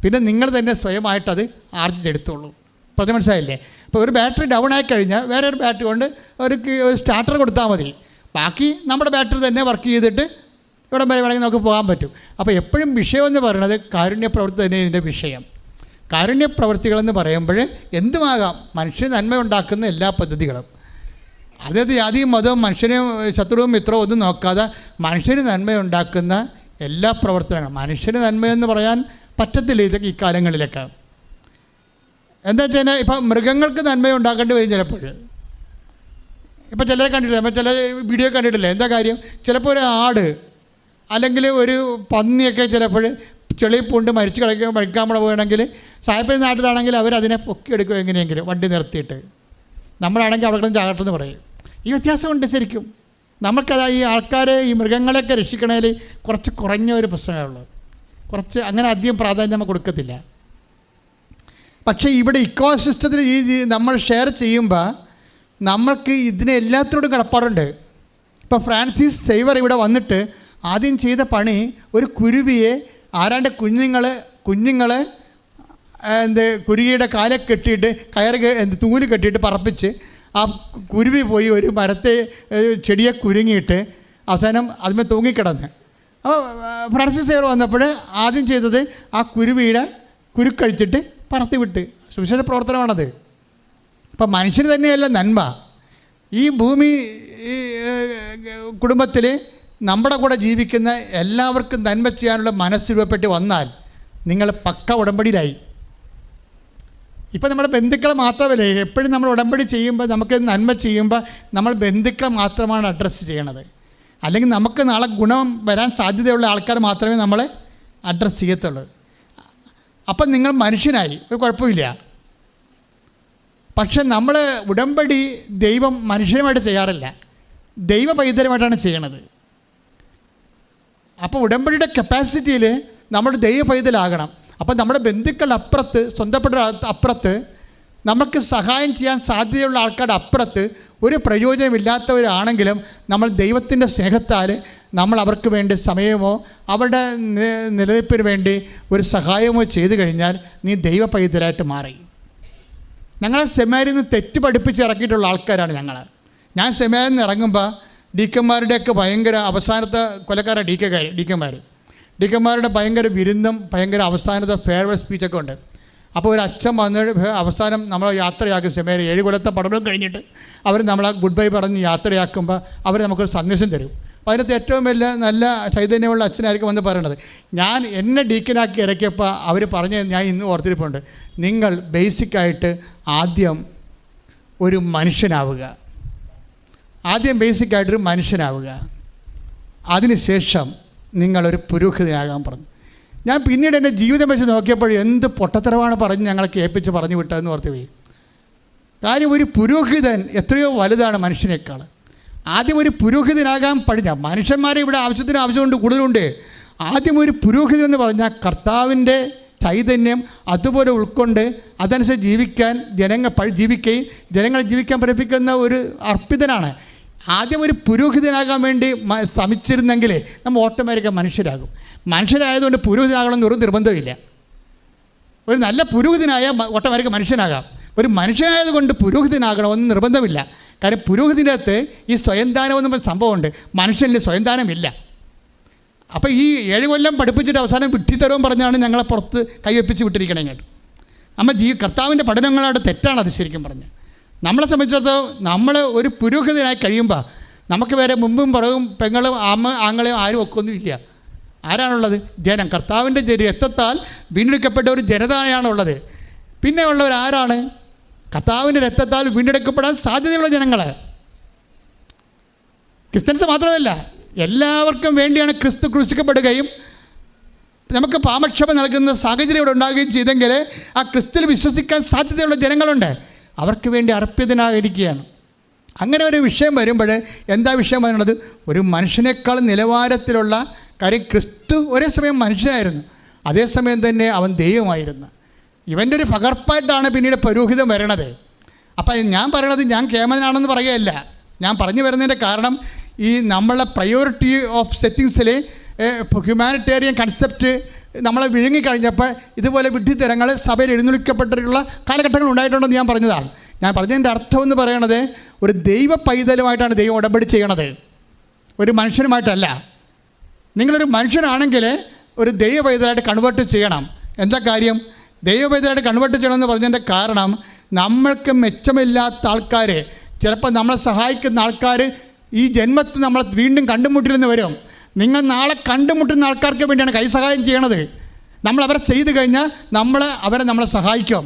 പിന്നെ നിങ്ങൾ തന്നെ സ്വയമായിട്ടത് ആർജിച്ചെടുത്തോളൂ. പ്രതി മനസ്സിലായില്ലേ? ഇപ്പോൾ ഒരു ബാറ്ററി ഡൗൺ ആയി കഴിഞ്ഞാൽ വേറെ ഒരു ബാറ്ററി കൊണ്ട് ഒരു സ്റ്റാർട്ടർ കൊടുത്താൽ മതി. ബാക്കി നമ്മുടെ ബാറ്ററി തന്നെ വർക്ക് ചെയ്തിട്ട് ഇവിടെ വരെ വേണമെങ്കിൽ നമുക്ക് പോകാൻ പറ്റും. അപ്പോൾ എപ്പോഴും വിഷയമെന്ന് പറയുന്നത് കാരുണ്യ പ്രവൃത്തി തന്നെ ഇതിൻ്റെ വിഷയം. കാരുണ്യ പ്രവൃത്തികളെന്ന് പറയുമ്പോൾ എന്തുമാകാം, മനുഷ്യന് നന്മ ഉണ്ടാക്കുന്ന എല്ലാ പദ്ധതികളും. അതായത് ജാതിയും മതവും മനുഷ്യനെയും ശത്രുവും മിത്രവും ഒന്നും നോക്കാതെ മനുഷ്യന് നന്മയുണ്ടാക്കുന്ന എല്ലാ പ്രവർത്തനങ്ങളും. മനുഷ്യന് നന്മയെന്ന് പറയാൻ പറ്റത്തില്ല ഇതൊക്കെ ഈ കാലങ്ങളിലൊക്കെ. എന്താ വെച്ചാൽ ഇപ്പം മൃഗങ്ങൾക്ക് നന്മയുണ്ടാക്കേണ്ടി വരും ചിലപ്പോൾ. ഇപ്പം ചിലരെ കണ്ടിട്ടില്ല, അപ്പം ചില വീഡിയോ കണ്ടിട്ടില്ല. എന്താ കാര്യം? ചിലപ്പോൾ ഒരു ആട് അല്ലെങ്കിൽ ഒരു പന്നിയൊക്കെ ചിലപ്പോൾ ചെളി പൂണ്ട് മരിക്കാൻ പോകണമെങ്കിൽ സായിപ്പൻ നാട്ടിലാണെങ്കിൽ അവരതിനെ പൊക്കിയെടുക്കും എങ്ങനെയെങ്കിലും വണ്ടി നിർത്തിയിട്ട്. നമ്മളാണെങ്കിൽ അവിടെ ചാകട്ടെന്ന് പറയും. ഈ വ്യത്യാസമുണ്ട് ശരിക്കും. നമുക്കത് ഈ ആൾക്കാരെ ഈ മൃഗങ്ങളെയൊക്കെ രക്ഷിക്കണതിൽ കുറച്ച് കുറഞ്ഞ ഒരു പ്രശ്നമേ ഉള്ളൂ. കുറച്ച് അങ്ങനെ അധികം പ്രാധാന്യം നമ്മൾ കൊടുക്കത്തില്ല. പക്ഷേ ഇവിടെ ഇക്കോസിസ്റ്റത്തിൽ ഈ നമ്മൾ ഷെയർ ചെയ്യുമ്പോൾ നമ്മൾക്ക് ഇതിനെ എല്ലാത്തിനോടും കടപ്പാടുണ്ട്. ഇപ്പോൾ ഫ്രാൻസിസ് സേവർ ഇവിടെ വന്നിട്ട് ആദ്യം ചെയ്ത പണി ഒരു കുരുവിയെ ആരാണ്ട് കുഞ്ഞുങ്ങൾ കുരുവിയുടെ കാലെ കെട്ടിയിട്ട് തൂല് കെട്ടിയിട്ട് പറപ്പിച്ച് ആ കുരുവി പോയി ഒരു ചെടിയെ കുരുങ്ങിയിട്ട് അവസാനം അതിന്മേൽ തൂങ്ങിക്കിടന്ന്. അപ്പോൾ ഫ്രാൻസിസ് സേവർ വന്നപ്പോൾ ആദ്യം ചെയ്തത് ആ കുരുവിയുടെ കുരുക്കഴിച്ചിട്ട് പറത്തി വിട്ട്. സുവിശേഷ പ്രവർത്തനമാണത്. അപ്പം മനുഷ്യന് തന്നെയല്ല നന്മ. ഈ ഭൂമി കുടുംബത്തിൽ നമ്മുടെ കൂടെ ജീവിക്കുന്ന എല്ലാവർക്കും നന്മ ചെയ്യാനുള്ള മനസ്സ് രൂപപ്പെട്ട് വന്നാൽ നിങ്ങൾ പക്ക ഉടമ്പടിയിലായി. ഇപ്പം നമ്മുടെ ബന്ധുക്കളെ മാത്രമല്ലേ, എപ്പോഴും നമ്മൾ ഉടമ്പടി ചെയ്യുമ്പോൾ, നമുക്ക് നന്മ ചെയ്യുമ്പോൾ നമ്മൾ ബന്ധുക്കളെ മാത്രമാണ് അഡ്രസ്സ് ചെയ്യണത്. അല്ലെങ്കിൽ നമുക്ക് നാളെ ഗുണം വരാൻ സാധ്യതയുള്ള ആൾക്കാർ മാത്രമേ നമ്മൾ അഡ്രസ്സ് ചെയ്യത്തുള്ളൂ. അപ്പം നിങ്ങൾ മനുഷ്യനായി, ഒരു കുഴപ്പമില്ല. പക്ഷെ നമ്മൾ ഉടമ്പടി ദൈവം മനുഷ്യനുമായിട്ട് ചെയ്യാറില്ല, ദൈവ പൈതൃകമായിട്ടാണ് ചെയ്യണത്. അപ്പോൾ ഉടമ്പടിയുടെ കപ്പാസിറ്റിയിൽ നമ്മൾ ദൈവ പൈതലാകണം. അപ്പം നമ്മുടെ ബന്ധുക്കളുടെ അപ്പുറത്ത്, സ്വന്തപ്പെട്ട അപ്പുറത്ത്, നമുക്ക് സഹായം ചെയ്യാൻ സാധ്യതയുള്ള ആൾക്കാരുടെ അപ്പുറത്ത് ഒരു പ്രയോജനമില്ലാത്തവരാണെങ്കിലും നമ്മൾ ദൈവത്തിൻ്റെ സ്നേഹത്താൽ നമ്മൾ അവർക്ക് വേണ്ടി സമയമോ അവരുടെ നിലനിൽപ്പിന് വേണ്ടി ഒരു സഹായമോ ചെയ്തു കഴിഞ്ഞാൽ നീ ദൈവ പൈതലായിട്ട് മാറി. ഞങ്ങളെ സെമിനാരിൽ നിന്ന് തെറ്റ് പഠിപ്പിച്ച് ഇറക്കിയിട്ടുള്ള ആൾക്കാരാണ് ഞങ്ങൾ. ഞാൻ സെമിനാരിൽ നിന്ന് ഇറങ്ങുമ്പോൾ ഡീക്കന്മാരുടെയൊക്കെ ഭയങ്കര അവസാനത്തെ കൊലക്കാരാണ് ഡീക്കന്മാരുടെ ഭയങ്കര വിരുന്നും ഭയങ്കര അവസാനത്തെ ഫെയർവെൽ സ്പീച്ചൊക്കെ ഉണ്ട്. അപ്പോൾ ഒരു അച്ഛൻ വന്നിട്ട് അവസാനം നമ്മളെ യാത്രയാക്കും. സെമിനാരി 7 കൊല്ലത്തെ പഠനം കഴിഞ്ഞിട്ട് അവർ നമ്മളെ ഗുഡ് ബൈ പറഞ്ഞ് യാത്രയാക്കുമ്പോൾ അവർ നമുക്കൊരു സന്ദേശം തരും. അപ്പോൾ അതിനകത്ത് ഏറ്റവും വലിയ നല്ല ചൈതന്യമുള്ള അച്ഛനായിരിക്കും വന്ന് പറയണത്. ഞാൻ എന്നെ ഡീക്കനാക്കി ഇറക്കിയപ്പോൾ അവർ പറഞ്ഞത് ഞാൻ ഇന്നും ഓർത്തിരിപ്പുണ്ട്. നിങ്ങൾ ബേസിക്കായിട്ട് ആദ്യം ഒരു മനുഷ്യനാവുക, അതിനുശേഷം നിങ്ങളൊരു പുരോഹിതനാകാൻ പറഞ്ഞു. ഞാൻ പിന്നീട് എൻ്റെ ജീവിതം വെച്ച് നോക്കിയപ്പോൾ എന്ത് പൊട്ടത്തരമാണ് പറഞ്ഞ് ഞങ്ങളെ കേൾപ്പിച്ച് പറഞ്ഞു വിട്ടതെന്ന് ഓർത്ത് പോയി. കാര്യം ഒരു പുരോഹിതൻ എത്രയോ വലുതാണ് മനുഷ്യനേക്കാൾ. ആദ്യം ഒരു പുരോഹിതനാകാൻ പഠിഞ്ഞ മനുഷ്യന്മാരെ ഇവിടെ ആവശ്യമുണ്ട്, കൂടുതലുണ്ട്. ആദ്യം ഒരു പുരോഹിതൻ എന്ന് പറഞ്ഞാൽ കർത്താവിൻ്റെ ചൈതന്യം അതുപോലെ ഉൾക്കൊണ്ട് അതനുസരിച്ച് ജീവിക്കാൻ ജനങ്ങളെ ജീവിക്കാൻ പഠിപ്പിക്കുന്ന ഒരു അർപ്പിതനാണ്. ആദ്യം ഒരു പുരോഹിതനാകാൻ വേണ്ടി ശ്രമിച്ചിരുന്നെങ്കിൽ നമ്മൾ ഓട്ടോമാറ്റിക്കായി മനുഷ്യരായതുകൊണ്ട് പുരോഹിതനാകണമെന്ന് ഒരു നിർബന്ധമില്ല. ഒരു നല്ല പുരോഹിതനായ ഓട്ടോമാറ്റിക് മനുഷ്യനാകാം. ഒരു മനുഷ്യനായതുകൊണ്ട് പുരോഹിതനാകണമെന്ന് നിർബന്ധമില്ല. കാര്യം പുരോഹിതൻ്റെ അകത്ത് ഈ സ്വയംദാനം എന്ന സംഭവമുണ്ട്, മനുഷ്യനിൽ സ്വയംദാനമില്ല. അപ്പോൾ ഈ 7 കൊല്ലം പഠിപ്പിച്ചിട്ട് അവസാനം വിട്ടിത്തരവും പറഞ്ഞാണ് ഞങ്ങളെ പുറത്ത് കൈവെപ്പിച്ച് വിട്ടിരിക്കണം. ഇങ്ങോട്ട് നമ്മൾ കർത്താവിൻ്റെ പഠനങ്ങളായിട്ട് തെറ്റാണത് ശരിക്കും പറഞ്ഞ്. നമ്മളെ സംബന്ധിച്ചിടത്തോളം നമ്മൾ ഒരു പുരോഹിതനായി കഴിയുമ്പോൾ നമുക്ക് വേറെ മുമ്പും പുറകും പെങ്ങളും ആങ്ങളെയും ആരും ഒക്കെ ഒന്നുമില്ല. ആരാണുള്ളത്? ജനം. കർത്താവിൻ്റെ രക്തത്താൽ വീണ്ടെടുക്കപ്പെട്ട ഒരു ജനതയാണുള്ളത്. പിന്നെ ഉള്ളവർ ആരാണ്? കർത്താവിൻ്റെ രക്തത്താൽ വീണ്ടെടുക്കപ്പെടാൻ സാധ്യതയുള്ള ജനങ്ങൾ. ക്രിസ്ത്യൻസ് മാത്രമല്ല, എല്ലാവർക്കും വേണ്ടിയാണ് ക്രിസ്തു ക്രൂശിക്കപ്പെടുകയും നമുക്ക് പാപക്ഷമ നൽകുന്ന സാഹചര്യം ഇവിടെ ഉണ്ടാകുകയും ചെയ്തെങ്കിൽ ആ ക്രിസ്തുവിൽ വിശ്വസിക്കാൻ സാധ്യതയുള്ള ജനങ്ങളുണ്ട്. അവർക്ക് വേണ്ടി അർപ്പിതനായിരിക്കുകയാണ്. അങ്ങനെ ഒരു വിഷയം വരുമ്പോൾ എന്താ വിഷയം പറയുന്നത്? ഒരു മനുഷ്യനേക്കാൾ നിലവാരത്തിലുള്ള കാര്യം. ക്രിസ്തു ഒരേ സമയം മനുഷ്യനായിരുന്നു, അതേസമയം തന്നെ അവൻ ദൈവമായിരുന്നു. ഇവൻ്റെ ഒരു പകർപ്പായിട്ടാണ് പിന്നീട് പുരോഹിതം വരണത്. അപ്പം ഞാൻ പറയണത് ഞാൻ കേമനാണെന്ന് പറയുകയല്ല. ഞാൻ പറഞ്ഞു വരുന്നതിൻ്റെ കാരണം ഈ നമ്മളെ പ്രയോറിറ്റി ഓഫ് സെറ്റിങ്സിൽ ഹ്യൂമാനിറ്റേറിയൻ കൺസെപ്റ്റ് നമ്മളെ വിഴുങ്ങിക്കഴിഞ്ഞപ്പോൾ ഇതുപോലെ വിഡ്ഢിത്തരങ്ങൾ സഭയിൽ എഴുന്നള്ളിക്കപ്പെട്ടിട്ടുള്ള കാലഘട്ടങ്ങൾ ഉണ്ടായിട്ടുണ്ടെന്ന് ഞാൻ പറഞ്ഞതാണ്. ഞാൻ പറഞ്ഞതിൻ്റെ അർത്ഥം എന്ന് പറയണത് ഒരു ദൈവ പൈതലുമായിട്ടാണ് ദൈവം ഉടമ്പടി ചെയ്യണത്, ഒരു മനുഷ്യനുമായിട്ടല്ല. നിങ്ങളൊരു മനുഷ്യനാണെങ്കിൽ ഒരു ദൈവ പൈതലായിട്ട് കൺവേർട്ട് ചെയ്യണം. എന്താ കാര്യം? ദൈവ പൈതലായിട്ട് കൺവേർട്ട് ചെയ്യണമെന്ന് പറഞ്ഞതിൻ്റെ കാരണം നമ്മൾക്ക് മെച്ചമില്ലാത്ത ആൾക്കാർ, ചിലപ്പോൾ നമ്മളെ സഹായിക്കുന്ന ആൾക്കാർ ഈ ജന്മത്തിൽ നമ്മളെ വീണ്ടും കണ്ടുമുട്ടില്ലെന്ന് വരും. നിങ്ങൾ നാളെ കണ്ടുമുട്ടുന്ന ആൾക്കാർക്ക് വേണ്ടിയാണ് കൈസഹായം ചെയ്യണത്. നമ്മളവരെ ചെയ്തു കഴിഞ്ഞാൽ നമ്മളെ സഹായിക്കും.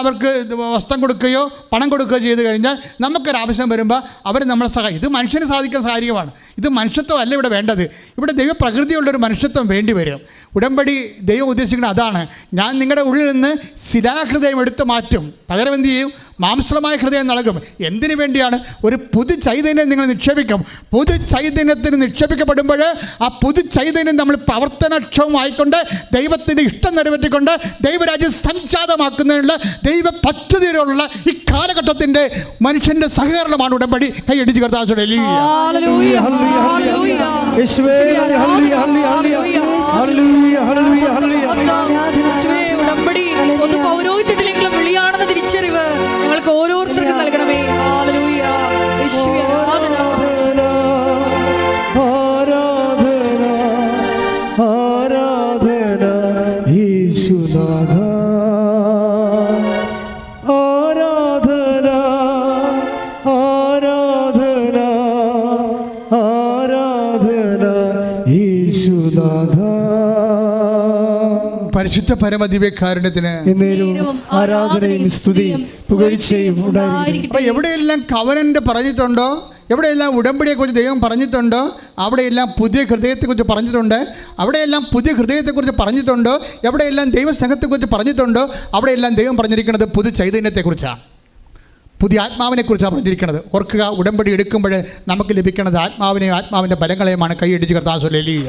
അവർക്ക് വസ്ത്രം കൊടുക്കുകയോ പണം കൊടുക്കുകയോ ചെയ്ത് കഴിഞ്ഞാൽ നമുക്കൊരാവശ്യം വരുമ്പോൾ അവർ നമ്മളെ സഹായിക്കും. ഇത് മനുഷ്യന് സാധിക്കുന്ന കാര്യമാണ്. ഇത് മനുഷ്യത്വം അല്ല ഇവിടെ വേണ്ടത്. ഇവിടെ ദൈവപ്രകൃതിയുള്ളൊരു മനുഷ്യത്വം വേണ്ടി വരും. ഉടമ്പടി ദൈവം ഉദ്ദേശിക്കുന്നത് അതാണ്. ഞാൻ നിങ്ങളുടെ ഉള്ളിൽ നിന്ന് ശിലാഹൃദയം എടുത്തു മാറ്റും, പകരം എന്ത് ചെയ്യും? മാംസളമായ ഹൃദയം നൽകും. എന്തിനു വേണ്ടിയാണ്? ഒരു പുതു ചൈതന്യം നിങ്ങൾ നിക്ഷേപിക്കും. പുതു ചൈതന്യത്തിന് നിക്ഷേപിക്കപ്പെടുമ്പോൾ ആ പുതു ചൈതന്യം നമ്മൾ പ്രവർത്തനക്ഷമമായിക്കൊണ്ട് ദൈവത്തിൻ്റെ ഇഷ്ടം നിറവേറ്റിക്കൊണ്ട് ദൈവരാജ്യം സംജാതമാക്കുന്നതിനുള്ള ദൈവ പദ്ധതിയിലുള്ള ഈ കാലഘട്ടത്തിൻ്റെ മനുഷ്യൻ്റെ സഹകരണമാണ് ഉടമ്പടി. കൈയടിച്ച് കർത്താവേ ഉടമ്പടി പൊതു പൗരോഹിത്യത്തിലെങ്കിലും വിളിയാണെന്ന തിരിച്ചറിവ് ഞങ്ങൾക്ക് ഓരോരുത്തർക്കും നൽകണമേ. ഹല്ലേലൂയ. യേശുവേ ആരാധന. പരിശുദ്ധ പരമദിവ്യകാരുണ്യത്തിന് ആരാധനയും സ്തുതിയും പുകഴ്ചയും ഉണ്ടായിരിക്കട്ടെ. അപ്പോൾ എവിടെയെല്ലാം കവനന്റ് പറഞ്ഞിട്ടുണ്ടോ, എവിടെയെല്ലാം ഉടമ്പടിയെക്കുറിച്ച് ദൈവം പറഞ്ഞിട്ടുണ്ടോ, അവിടെയെല്ലാം പുതിയ ഹൃദയത്തെക്കുറിച്ച് പറഞ്ഞിട്ടുണ്ട്. അവിടെയെല്ലാം പുതിയ ഹൃദയത്തെക്കുറിച്ച് പറഞ്ഞിട്ടുണ്ടോ, എവിടെയെല്ലാം ദൈവസ്നേഹത്തെക്കുറിച്ച് പറഞ്ഞിട്ടുണ്ടോ, അവിടെയെല്ലാം ദൈവം പറഞ്ഞിരിക്കുന്നത് പുതു ചൈതന്യത്തെക്കുറിച്ചാണ്, പുതിയ ആത്മാവിനെക്കുറിച്ചാണ് പറഞ്ഞിരിക്കുന്നത്. ഓർക്കുക, ഉടമ്പടി എടുക്കുമ്പോൾ നമുക്ക് ലഭിക്കുന്നത് ആത്മാവിനെയും ആത്മാവിൻ്റെ ബലങ്ങളെയുമാണ്. കൈയടിച്ച് കർത്താവ് ഹല്ലേലൂയ.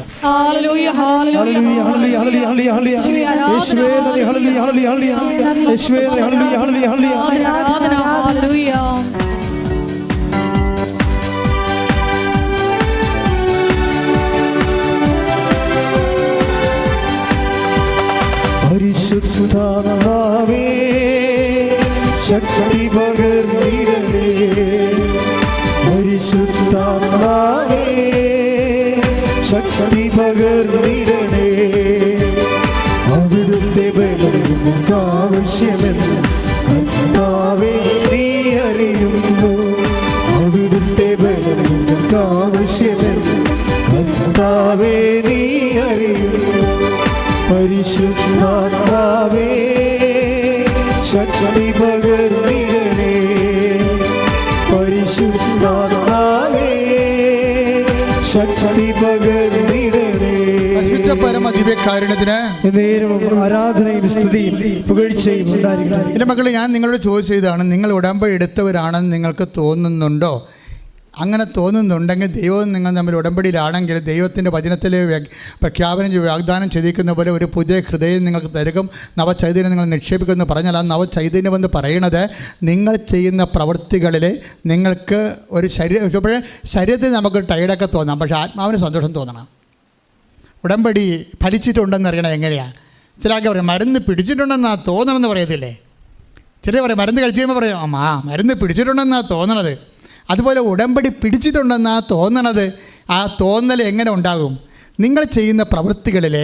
പരിശുദ്ധാത്മാവേ ശക്തി പകർന്നിടണേ, പരിശുദ്ധാത്മാവേ ശക്തി പകർന്നിടണേ. അവിടുത്തെ ബലം നമുക്കാവശ്യമെന്ന് കർത്താവേ നീ അറിയുന്നു, അവിടുത്തെ ബലം നമുക്കാവശ്യമെന്ന് കർത്താവേ നീ അറിയുന്നു. പരിശുദ്ധാത്മാവേ ശക്തി പകർന്നിടണേ, പരിശുദ്ധാത്മാവേ ശക്തി പകർന്നിടണേ. പരിശുദ്ധ പരമദിവ്യകാരുണ്യത്തിന് നേരവും ആരാധനയും സ്തുതിയും പുകഴ്ചയും ഉണ്ടായിരിക്കട്ടെ. എൻ്റെ മക്കളെ, ഞാൻ നിങ്ങളോട് ചോദിച്ചതാണ്, നിങ്ങൾ ഉടമ്പടി എടുത്തവരാണെന്ന് നിങ്ങൾക്ക് തോന്നുന്നുണ്ടോ? അങ്ങനെ തോന്നുന്നുണ്ടെങ്കിൽ ദൈവവും നിങ്ങൾ തമ്മിൽ ഉടമ്പടിയിലാണെങ്കിൽ ദൈവത്തിൻ്റെ വചനത്തിൽ പ്രഖ്യാപനം വാഗ്ദാനം ചെയ്തിരിക്കുന്ന പോലെ ഒരു പുതിയ ഹൃദയം നിങ്ങൾക്ക് തരുക, നവചൈതന്യം നിങ്ങൾ നിക്ഷേപിക്കുമെന്ന് പറഞ്ഞാൽ ആ നവചൈതന്യമെന്ന് പറയുന്നത് നിങ്ങൾ ചെയ്യുന്ന പ്രവൃത്തികളിൽ നിങ്ങൾക്ക് ഒരു ശരീരത്തിൽ നമുക്ക് ടയർഡൊക്കെ തോന്നാം, പക്ഷേ ആത്മാവിന് സന്തോഷം തോന്നണം. ഉടമ്പടി ഫലിച്ചിട്ടുണ്ടെന്ന് അറിയണം എങ്ങനെയാണ്? ചിലർക്ക് പറയും മരുന്ന് പിടിച്ചിട്ടുണ്ടെന്നാ തോന്നണമെന്ന് പറയത്തില്ലേ? ചിലർ പറയും മരുന്ന് കഴിച്ച് കഴിയുമ്പോൾ പറയും മരുന്ന് പിടിച്ചിട്ടുണ്ടെന്നാ തോന്നണത്. അതുപോലെ ഉടമ്പടി പിടിച്ചിട്ടുണ്ടെന്നാ തോന്നണത്. ആ തോന്നൽ എങ്ങനെ ഉണ്ടാകും? നിങ്ങൾ ചെയ്യുന്ന പ്രവൃത്തികളിൽ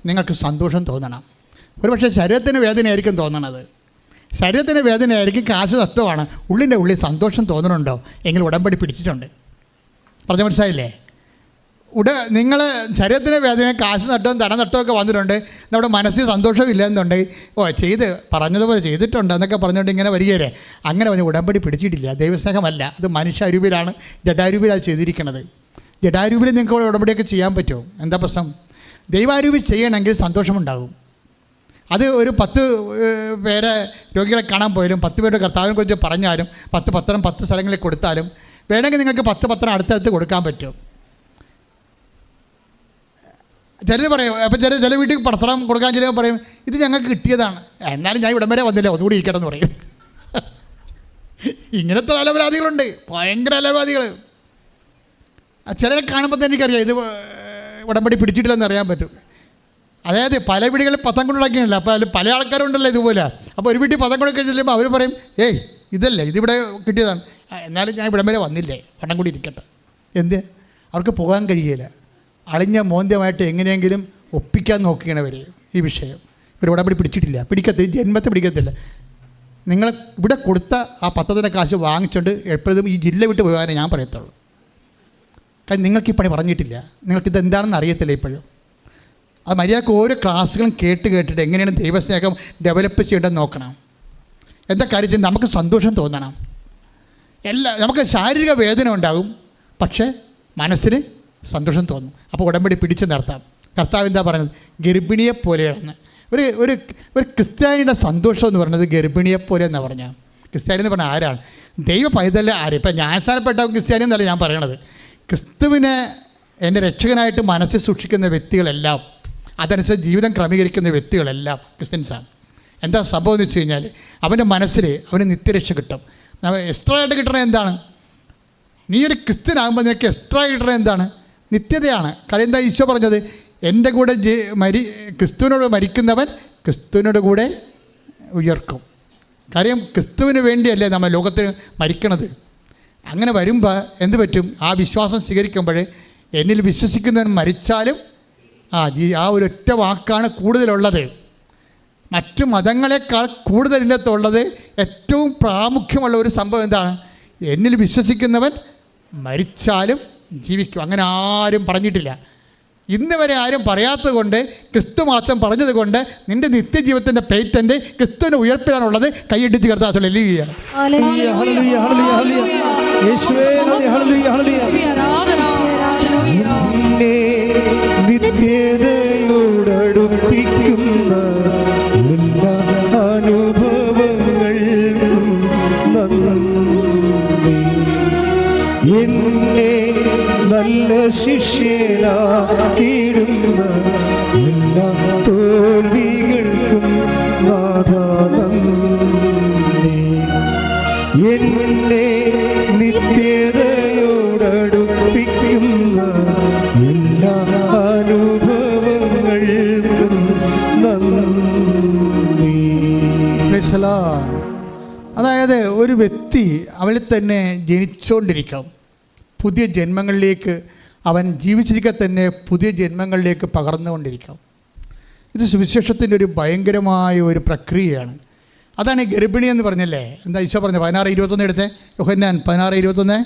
നിങ്ങൾക്ക് സന്തോഷം തോന്നണം. ഒരുപക്ഷെ ശരീരത്തിന് വേദനയായിരിക്കും തോന്നണത്, ശരീരത്തിന് വേദനയായിരിക്കും, കാശ് നഷ്ടമാണ്, ഉള്ളിൻ്റെ ഉള്ളിൽ സന്തോഷം തോന്നണുണ്ടോ? എങ്കിൽ ഉടമ്പടി പിടിച്ചിട്ടുണ്ട്. പറഞ്ഞ മനസ്സിലായില്ലേ? നിങ്ങൾ ശരീരത്തിന് വേദന, കാശ് നഷ്ടവും ധനനഷ്ടമൊക്കെ വന്നിട്ടുണ്ട്, നമ്മുടെ മനസ്സിൽ സന്തോഷമില്ല എന്നുണ്ടെങ്കിൽ ചെയ്ത് പറഞ്ഞതുപോലെ ചെയ്തിട്ടുണ്ട് എന്നൊക്കെ പറഞ്ഞുകൊണ്ട് ഇങ്ങനെ വരികയല്ലേ? അങ്ങനെ പറഞ്ഞ് ഉടമ്പടി പിടിച്ചിട്ടില്ല, ദൈവസ്നേഹമല്ല, അത് മനുഷ്യാരൂപിയിലാണ്, ജഡാരൂപിയിലാണ് ചെയ്തിരിക്കുന്നത്. ജഡാരൂപിയിൽ നിങ്ങൾക്ക് ഉടമ്പടിയൊക്കെ ചെയ്യാൻ പറ്റുമോ? എന്താ പ്രശ്നം? ദൈവാരൂപി ചെയ്യണമെങ്കിൽ സന്തോഷമുണ്ടാകും. അത് ഒരു 10 പേരെ രോഗികളെ കാണാൻ പോയാലും 10 പേരുടെ കർത്താവിനെ കുറിച്ച് പറഞ്ഞാലും 10 പത്രം 10 സ്ഥലങ്ങളിൽ കൊടുത്താലും വേണമെങ്കിൽ നിങ്ങൾക്ക് 10 പത്രം അടുത്തടുത്ത് കൊടുക്കാൻ പറ്റും. ചിലർ പറയും, അപ്പം ചില വീട്ടിൽ പത്രം കൊടുക്കാൻ ചിലപ്പോൾ പറയും ഇത് ഞങ്ങൾക്ക് കിട്ടിയതാണ്, എന്നാലും ഞാൻ ഇവിടം വരെ വന്നില്ല, ഒന്നുകൂടി ഇരിക്കണമെന്ന് പറയും. ഇങ്ങനത്തെ അലപരാധികളുണ്ട്, ഭയങ്കര അലപരാധികൾ. ചിലരെ കാണുമ്പോൾ തന്നെ എനിക്കറിയാം ഇത് ഉടമ്പടി പിടിച്ചിട്ടില്ലെന്ന് അറിയാൻ പറ്റും. അതായത് പല വീടുകളിൽ പത്രം കൊണ്ടുണ്ടാക്കിയല്ല, അപ്പോൾ അതിൽ പല ആൾക്കാരുണ്ടല്ലോ ഇതുപോലെ. അപ്പോൾ ഒരു വീട്ടിൽ പത്രം കൊടുക്കാൻ ചെല്ലുമ്പോൾ അവർ പറയും ഇതല്ലേ, ഇതിവിടെ കിട്ടിയതാണ്, എന്നാലും ഞാൻ ഇവിടം വരെ വന്നില്ലേ, പണം കൂടി ഇരിക്കട്ടെ. എന്ത്? അവർക്ക് പോകാൻ കഴിയില്ല. അളിഞ്ഞ മോന്ത്യമായിട്ട് എങ്ങനെയെങ്കിലും ഒപ്പിക്കാൻ നോക്കുകയാണ് അവർ ഈ വിഷയം. ഇവർ ഉടമ്പടി പിടിച്ചിട്ടില്ല, പിടിക്കത്തില്ല, ജന്മത്തെ പിടിക്കത്തില്ല. നിങ്ങൾ ഇവിടെ കൊടുത്ത ആ പത്രത്തിൻ്റെ കാശ് വാങ്ങിച്ചുകൊണ്ട് എപ്പോഴും ഈ ജില്ല വിട്ട് പോകാനേ ഞാൻ പറയത്തുള്ളൂ. കാരണം നിങ്ങൾക്ക് ഈ പണി പറഞ്ഞിട്ടില്ല, നിങ്ങൾക്കിത് എന്താണെന്ന് അറിയത്തില്ല ഇപ്പോഴും. അത് മര്യാദക്ക് ഓരോ ക്ലാസ്സുകളും കേട്ടിട്ട് എങ്ങനെയാണ് ദൈവസ്നേഹം ഡെവലപ്പ് ചെയ്യേണ്ടതെന്ന് നോക്കണം. എന്താ കാര്യം? നമുക്ക് സന്തോഷം തോന്നണം. നമുക്ക് ശാരീരിക വേദന ഉണ്ടാകും, പക്ഷേ മനസ്സിന് സന്തോഷം തോന്നും. അപ്പോൾ ഉടമ്പടി പിടിച്ച് നിർത്താം. കർത്താവ് എന്താ പറയുന്നത്? ഗർഭിണിയെപ്പോലെയാണ്. ഒരു ക്രിസ്ത്യാനിയുടെ സന്തോഷം എന്ന് പറയുന്നത് ഗർഭിണിയെപ്പോലെ എന്നാണ് പറഞ്ഞാൽ. ക്രിസ്ത്യാനി എന്ന് പറഞ്ഞാൽ ആരാണ്? ദൈവ പൈതൽ ആര്? ഇപ്പം ന്യായസ്ഥാനപ്പെട്ട ക്രിസ്ത്യാനി എന്നല്ല ഞാൻ പറയണത്. ക്രിസ്തുവിനെ എൻ്റെ രക്ഷകനായിട്ട് മനസ്സിൽ സൂക്ഷിക്കുന്ന വ്യക്തികളെല്ലാം, അതനുസരിച്ച് ജീവിതം ക്രമീകരിക്കുന്ന വ്യക്തികളെല്ലാം ക്രിസ്ത്യൻസാണ്. എന്താ സംഭവം എന്ന് വെച്ച് കഴിഞ്ഞാൽ അവൻ്റെ മനസ്സിൽ അവന് നിത്യരക്ഷ കിട്ടും. എക്സ്ട്രാ ആയിട്ട് കിട്ടണത് എന്താണ്? നീ ഒരു ക്രിസ്ത്യനാകുമ്പോൾ നിനക്ക് എക്സ്ട്രാ കിട്ടണത് എന്താണ്? നിത്യതയാണ്. കാര്യം എന്താ ഈശോ പറഞ്ഞത്? എൻ്റെ കൂടെ ക്രിസ്തുവിനോട് മരിക്കുന്നവൻ ക്രിസ്തുവിനോട് കൂടെ ഉയർക്കും. കാര്യം ക്രിസ്തുവിന് വേണ്ടിയല്ലേ നമ്മൾ ലോകത്തിന് മരിക്കണത്. അങ്ങനെ വരുമ്പോൾ എന്ത് പറ്റും? ആ വിശ്വാസം സ്വീകരിക്കുമ്പോൾ എന്നിൽ വിശ്വസിക്കുന്നവൻ മരിച്ചാലും ആ ഒരൊറ്റ വാക്കാണ് കൂടുതലുള്ളത്. മറ്റു മതങ്ങളെക്കാൾ കൂടുതൽ ഇതിനകത്തുള്ളത് ഏറ്റവും പ്രാമുഖ്യമുള്ള ഒരു സംഭവം എന്താണ്? എന്നിൽ വിശ്വസിക്കുന്നവൻ മരിച്ചാലും ജീവിക്കും. അങ്ങനെ ആരും പറഞ്ഞിട്ടില്ല. ഇന്ന് വരെ ആരും പറയാത്തത് കൊണ്ട്, ക്രിസ്തു മാത്രം പറഞ്ഞത് കൊണ്ട് നിൻ്റെ നിത്യജീവിതത്തിൻ്റെ പേറ്റൻ്റ് ക്രിസ്തുവിനെ ഉയർപ്പിടാനുള്ളത് കൈയടിച്ച് കർത്താവ് ഹല്ലേലൂയ. Hallelujah, hallelujah, hallelujah. യേശുവേ നന്ദി, ഹല്ലേലൂയ, ഹല്ലേലൂയ. നിന്നെ നിത്യതയോടടുപ്പിക്കുന്ന എല്ലാ അനുഭവങ്ങൾക്കും നന്ദി. എന്നെ നല്ല ശിഷ്യനാക്കിയിടുന്ന എല്ലാ തോൽവികൾക്കും നാഥാ നന്ദി. എന്നെ നിത്യതയോടടുപ്പിക്കുന്ന എല്ലാ അനുഭവങ്ങൾക്കും നന്ദി. Praise the Lord. അതായത് ഒരു വ്യക്തി അവളിൽ തന്നെ ജനിച്ചുകൊണ്ടിരിക്കും. പുതിയ ജന്മങ്ങളിലേക്ക് അവൻ ജീവിച്ചിരിക്കെ തന്നെ പുതിയ ജന്മങ്ങളിലേക്ക് പകർന്നുകൊണ്ടിരിക്കും. ഇത് സുവിശേഷത്തിൻ്റെ ഒരു ഭയങ്കരമായ ഒരു പ്രക്രിയയാണ്. അതാണ് ഈ ഗർഭിണി എന്ന് പറഞ്ഞല്ലേ. എന്താ ഈശോ പറഞ്ഞു? 16:21 എടുത്തേ. യോഹന്നാൻ 16:21.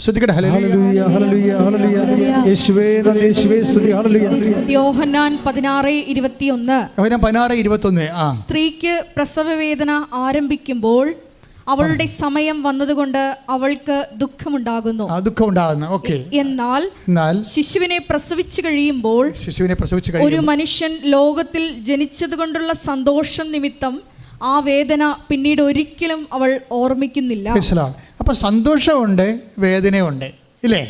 ശ്രദ്ധിക്കട്ടെ. Hallelujah, hallelujah, hallelujah. യേശുവേ നന്ദി, യേശുവേ സ്തുതി. ഹല്ലേലൂയ. യോഹന്നാൻ 16:21. യോഹന്നാൻ 16:21. സ്ത്രീക്ക് പ്രസവവേദന ആരംഭിക്കുമ്പോൾ അവളുടെ സമയം വന്നതുകൊണ്ട് അവൾക്ക് ദുഃഖമുണ്ടാകുന്നു. ഓക്കെ. എന്നാൽ ശിശുവിനെ പ്രസവിച്ചു കഴിയുമ്പോൾ ഒരു മനുഷ്യൻ ലോകത്തിൽ ജനിച്ചത് കൊണ്ടുള്ള സന്തോഷം നിമിത്തം ആ വേദന പിന്നീട് ഒരിക്കലും അവൾ ഓർമ്മിക്കുന്നില്ല. അപ്പോൾ സന്തോഷമുണ്ട്, വേദനയുണ്ട്, ഇല്ലേ?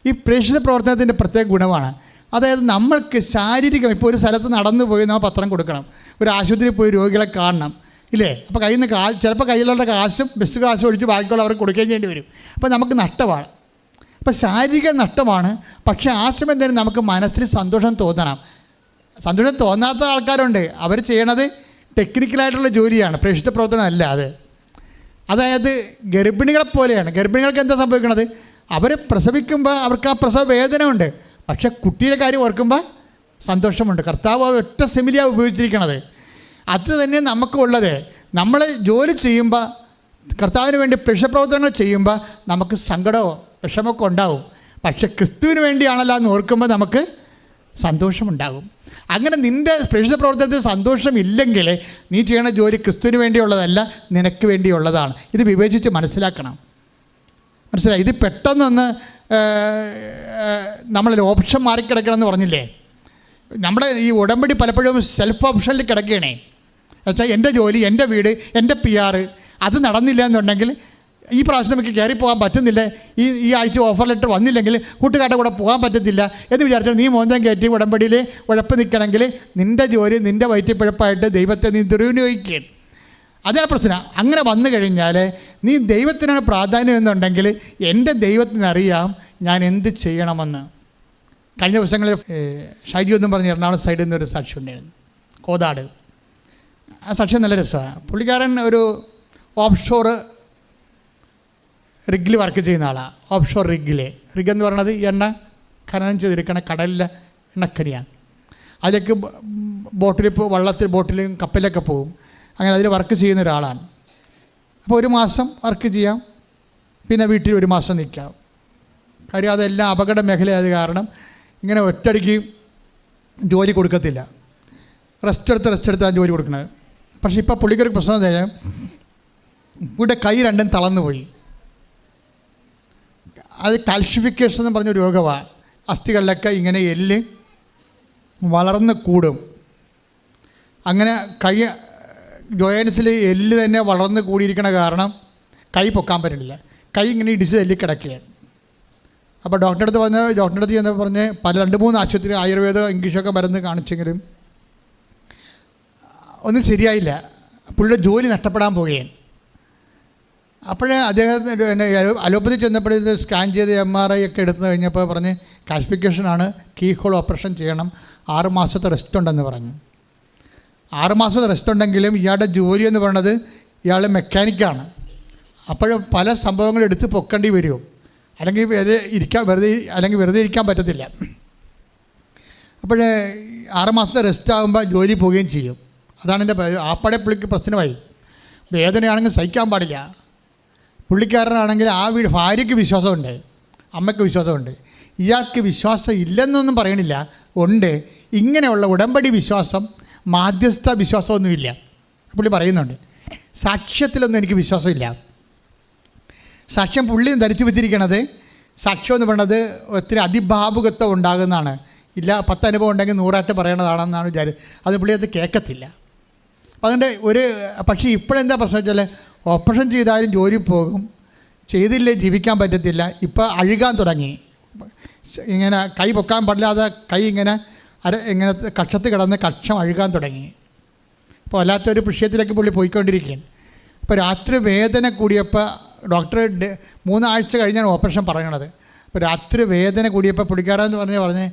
ഈ പ്രേക്ഷിത പ്രവർത്തനത്തിൻ്റെ പ്രത്യേക ഗുണമാണ്. അതായത് നമ്മൾക്ക് ശാരീരികം, ഇപ്പോൾ ഒരു സ്ഥലത്ത് നടന്നു പോയി നമ്മൾ പത്രം കൊടുക്കണം, ഒരു ആശുപത്രിയിൽ പോയി രോഗികളെ കാണണം, ഇല്ലേ? അപ്പോൾ കയ്യിൽ നിന്ന് ചിലപ്പോൾ കയ്യിലുള്ള കാശും ബസ് കാശും ഒഴിച്ച് ബാക്കിയുള്ള അവർക്ക് കൊടുക്കുകയും ചെയ്യേണ്ടി വരും. അപ്പോൾ നമുക്ക് നഷ്ടമാണ്. അപ്പോൾ ശാരീരിക നഷ്ടമാണ്. പക്ഷേ ആ സമയം തന്നെ നമുക്ക് മനസ്സിൽ സന്തോഷം തോന്നണം. സന്തോഷം തോന്നാത്ത ആൾക്കാരുണ്ട്. അവർ ചെയ്യണത് ടെക്നിക്കലായിട്ടുള്ള ജോലിയാണ്, പ്രേക്ഷിത പ്രവർത്തനം അല്ല അത്. അതായത് ഗർഭിണികളെ പോലെയാണ്. ഗർഭിണികൾക്ക് എന്താ സംഭവിക്കണത്? അവർ പ്രസവിക്കുമ്പോൾ അവർക്ക് ആ പ്രസവ വേദന ഉണ്ട്, പക്ഷേ കുട്ടിയുടെ കാര്യം ഓർക്കുമ്പോൾ സന്തോഷമുണ്ട്. കർത്താവ് ഒറ്റ സെമിലിയാണ് ഉപയോഗിച്ചിരിക്കണത്. അത് തന്നെ നമുക്കുള്ളത്. നമ്മൾ ജോലി ചെയ്യുമ്പോൾ, കർത്താവിന് വേണ്ടി പ്രേക്ഷിതപ്രവർത്തനങ്ങൾ ചെയ്യുമ്പോൾ നമുക്ക് സങ്കടമോ വിഷമമൊക്കെ ഉണ്ടാവും. പക്ഷെ ക്രിസ്തുവിന് വേണ്ടിയാണല്ലോ എന്ന് ഓർക്കുമ്പോൾ നമുക്ക് സന്തോഷമുണ്ടാകും. അങ്ങനെ നിൻ്റെ പ്രേക്ഷിത പ്രവർത്തനത്തിൽ സന്തോഷമില്ലെങ്കിൽ നീ ചെയ്യണ ജോലി ക്രിസ്തുവിന് വേണ്ടിയുള്ളതല്ല, നിനക്ക് വേണ്ടിയുള്ളതാണ്. ഇത് വിവേചിച്ച് മനസ്സിലാക്കണം. മനസ്സിലായി? ഇത് പെട്ടെന്നൊന്ന് നമ്മളൊരു ഓപ്ഷൻ മാറിക്കിടക്കണമെന്ന് പറഞ്ഞില്ലേ? നമ്മുടെ ഈ ഉടമ്പടി പലപ്പോഴും സെൽഫ് ഓപ്ഷനിൽ കിടക്കുകയാണേ. എന്നുവെച്ചാൽ എൻ്റെ ജോലി, എൻ്റെ വീട്, എൻ്റെ PR അത് നടന്നില്ല എന്നുണ്ടെങ്കിൽ ഈ പ്രാവശ്യം നമുക്ക് കയറി പോകാൻ പറ്റുന്നില്ല, ഈ ആഴ്ച ഓഫർ ലെറ്റർ വന്നില്ലെങ്കിൽ കൂട്ടുകാരുടെ കൂടെ പോകാൻ പറ്റത്തില്ല എന്ന് വിചാരിച്ചാൽ നീ മോന്തം കയറ്റി ഉടമ്പടിയിൽ ഉഴപ്പ് നിൽക്കണമെങ്കിൽ നിൻ്റെ ജോലി നിൻ്റെ വയറ്റിപ്പിഴപ്പായിട്ട് ദൈവത്തെ നീ ദുർവിനിയോഗിക്കുകയാണ്. അതാണ് പ്രശ്നം. അങ്ങനെ വന്നു കഴിഞ്ഞാൽ നീ ദൈവത്തിനാണ് പ്രാധാന്യം എന്നുണ്ടെങ്കിൽ എൻ്റെ ദൈവത്തിനറിയാം ഞാൻ എന്ത് ചെയ്യണമെന്ന്. കഴിഞ്ഞ ദിവസങ്ങളിൽ ഷൈജു എന്നും പറഞ്ഞ് എറണാകുളം സൈഡിൽ നിന്നൊരു സാക്ഷി ഉണ്ടായിരുന്നു, കോതാട്. ആ സാക്ഷി നല്ല രസമാണ്. പുള്ളിക്കാരൻ ഒരു ഓഫ് ഷോർ റിഗിൽ വർക്ക് ചെയ്യുന്ന ആളാണ്. ഓഫ് ഷോർ റിഗ് എന്ന് പറയുന്നത് എണ്ണ ഖനനം ചെയ്തിരിക്കണ കടലിലെ എണ്ണക്കനിയാണ്. അതിലേക്ക് ബോട്ടിലും കപ്പലിലൊക്കെ പോകും. അങ്ങനെ അതിൽ വർക്ക് ചെയ്യുന്ന ഒരാളാണ്. അപ്പോൾ ഒരു മാസം വർക്ക് ചെയ്യാം, പിന്നെ വീട്ടിൽ ഒരു മാസം നിൽക്കാം. കാര്യം അതെല്ലാം അപകട മേഖലയായത് കാരണം ഇങ്ങനെ ഒറ്റയടിക്ക് ജോലി കൊടുക്കത്തില്ല. റെസ്റ്റ് എടുത്താണ് ജോലി കൊടുക്കുന്നത്. പക്ഷേ ഇപ്പോൾ പുള്ളിക്കൊരു പ്രശ്നം എന്താ വെച്ചാൽ ഇവിടെ കൈ രണ്ടും തളർന്നു പോയി. അത് കാൽഷിഫിക്കേഷൻ എന്ന് പറഞ്ഞ രോഗമാണ്. അസ്ഥികളിലൊക്കെ ഇങ്ങനെ എല്ല് വളർന്ന് കൂടും. അങ്ങനെ കൈ ജോയിൻസിൽ എല്ല് തന്നെ വളർന്ന് കൂടിയിരിക്കണ കാരണം കൈ പൊക്കാൻ പറ്റുന്നില്ല. കൈ ഇങ്ങനെ ഇടിച്ച് തല്ലി കിടക്കുകയാണ്. അപ്പോൾ ഡോക്ടറെ അടുത്ത് ചെന്നപ്പോൾ പറഞ്ഞ് 2-3 ആശുപത്രി ആയുർവേദം ഇംഗ്ലീഷൊക്കെ മരുന്ന് കാണിച്ചെങ്കിലും ഒന്നും ശരിയായില്ല. പുള്ളിയുടെ ജോലി നഷ്ടപ്പെടാൻ പോവുകയാണ്. അപ്പോഴേ അദ്ദേഹത്തിന് എന്നെ അലോപ്പതി ചെന്നപ്പോൾ ഇത് സ്കാൻ ചെയ്ത് MRI ഒക്കെ എടുത്തു കഴിഞ്ഞപ്പോൾ പറഞ്ഞ് കാൽസിഫിക്കേഷനാണ്, കീ ഹോൾ ഓപ്പറേഷൻ ചെയ്യണം, 6 മാസത്തെ റെസ്റ്റ് ഉണ്ടെന്ന് പറഞ്ഞു. 6 മാസത്തെ റെസ്റ്റ് ഉണ്ടെങ്കിലും ഇയാളുടെ ജോലി എന്ന് പറയുന്നത് ഇയാൾ മെക്കാനിക്കാണ്. അപ്പോഴും പല സംഭവങ്ങളും എടുത്ത് പൊക്കേണ്ടി വരുമോ, അല്ലെങ്കിൽ വെറുതെ ഇരിക്കാൻ പറ്റത്തില്ല. അപ്പോഴേ 6 മാസത്തെ റെസ്റ്റ് ആകുമ്പോൾ ജോലി പോവുകയും ചെയ്യും. അതാണ് എൻ്റെ ആപ്പടെ പുള്ളിക്ക് പ്രശ്നമായി. വേദനയാണെങ്കിൽ സഹിക്കാൻ പാടില്ല. പുള്ളിക്കാരനാണെങ്കിൽ ഭാര്യയ്ക്ക് വിശ്വാസമുണ്ട്, അമ്മയ്ക്ക് വിശ്വാസമുണ്ട്. ഇയാൾക്ക് വിശ്വാസം ഇല്ലെന്നൊന്നും പറയണില്ല, ഉണ്ട്. ഇങ്ങനെയുള്ള ഉടമ്പടി വിശ്വാസം, മാധ്യസ്ഥ വിശ്വാസമൊന്നുമില്ല. പുള്ളി പറയുന്നുണ്ട്, സാക്ഷ്യത്തിലൊന്നും എനിക്ക് വിശ്വാസമില്ല. സാക്ഷ്യം പുള്ളി ധരിച്ചു വെച്ചിരിക്കണത്, സാക്ഷ്യം എന്ന് പറയുന്നത് ഒത്തിരി അതിഭാവുകത്വം ഉണ്ടാകുന്നതാണ്. ഇല്ല 10 അനുഭവം ഉണ്ടെങ്കിൽ 100 പറയണതാണെന്നാണ് അത് പുള്ളി അത് കേൾക്കത്തില്ല. അപ്പം അതുകൊണ്ട് പക്ഷേ ഇപ്പോഴെന്താ പ്രശ്നം വെച്ചാൽ, ഓപ്പറേഷൻ ചെയ്താലും ജോലി പോകും, ചെയ്തില്ലേ ജീവിക്കാൻ പറ്റത്തില്ല. ഇപ്പോൾ അഴുകാൻ തുടങ്ങി, ഇങ്ങനെ കൈ പൊക്കാൻ പാടില്ലാതെ കൈ ഇങ്ങനെ ഇങ്ങനെ കക്ഷത്ത് കിടന്ന് കക്ഷം അഴുകാൻ തുടങ്ങി. അപ്പോൾ വല്ലാത്തൊരു വിഷയത്തിലേക്ക് പുള്ളി പോയിക്കൊണ്ടിരിക്കുകയാണ്. ഇപ്പോൾ രാത്രി വേദന കൂടിയപ്പോൾ ഡോക്ടർ 3 ആഴ്ച കഴിഞ്ഞാണ് ഓപ്പറേഷൻ പറയണത്. അപ്പോൾ രാത്രി വേദന കൂടിയപ്പോൾ പുള്ളിക്കാരെന്ന് പറഞ്ഞ്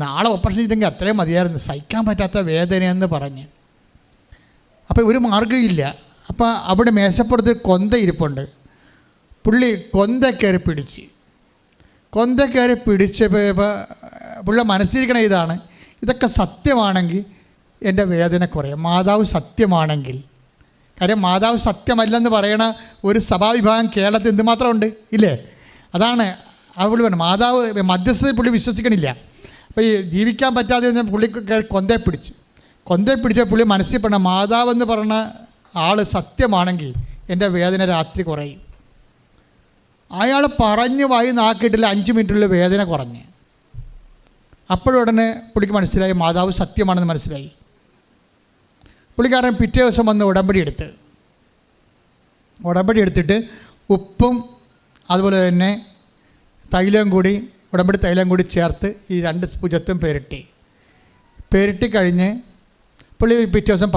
നാളെ ഓപ്പറേഷൻ ചെയ്തെങ്കിൽ അത്രയും മതിയായിരുന്നു, സഹിക്കാൻ പറ്റാത്ത വേദനയെന്ന് പറഞ്ഞ്. അപ്പോൾ ഒരു മാർഗ്ഗമില്ല. അപ്പോൾ അവിടെ മേശപ്പുറത്ത് കൊന്ത ഇരിപ്പുണ്ട്. പുള്ളി കൊന്ത കയറി പിടിച്ചപ്പോൾ പുള്ളി മനസ്സിരിക്കണ ഇതാണ്, ഇതൊക്കെ സത്യമാണെങ്കിൽ എൻ്റെ വേദന കുറയും. മാതാവ് സത്യമാണെങ്കിൽ, കാര്യം മാതാവ് സത്യമല്ലെന്ന് പറയണ ഒരു സഭാവിഭാഗം കേരളത്തിൽ എന്തുമാത്രം ഉണ്ട് ഇല്ലേ? അതാണ് ആ പുള്ളി പറഞ്ഞു, മാതാവ് മധ്യസ്ഥതയിൽ പുള്ളി വിശ്വസിക്കണില്ല. അപ്പോൾ ഈ ജീവിക്കാൻ പറ്റാതെ പുള്ളി കൊന്തയെ പിടിച്ച പുള്ളി മനസ്സിൽ പറഞ്ഞ മാതാവെന്ന് പറഞ്ഞ ആൾ സത്യമാണെങ്കിൽ എൻ്റെ വേദന രാത്രി കുറയും. അയാൾ പറഞ്ഞു വായി നാക്കിയിട്ടില്ല, 5 മിനിറ്റുള്ള വേദന കുറഞ്ഞ്. അപ്പോഴുടനെ പുള്ളിക്ക് മനസ്സിലായി മാതാവ് സത്യമാണെന്ന് മനസ്സിലായി. പുള്ളിക്കാരൻ പിറ്റേ ദിവസം വന്ന് ഉടമ്പടി എടുത്തിട്ട് ഉപ്പും അതുപോലെ തന്നെ ഉടമ്പടി തൈലം കൂടി ചേർത്ത് ഈ 2 ഭുജത്തും പേരിട്ടി കഴിഞ്ഞ് പുള്ളി പിറ്റേ ദിവസം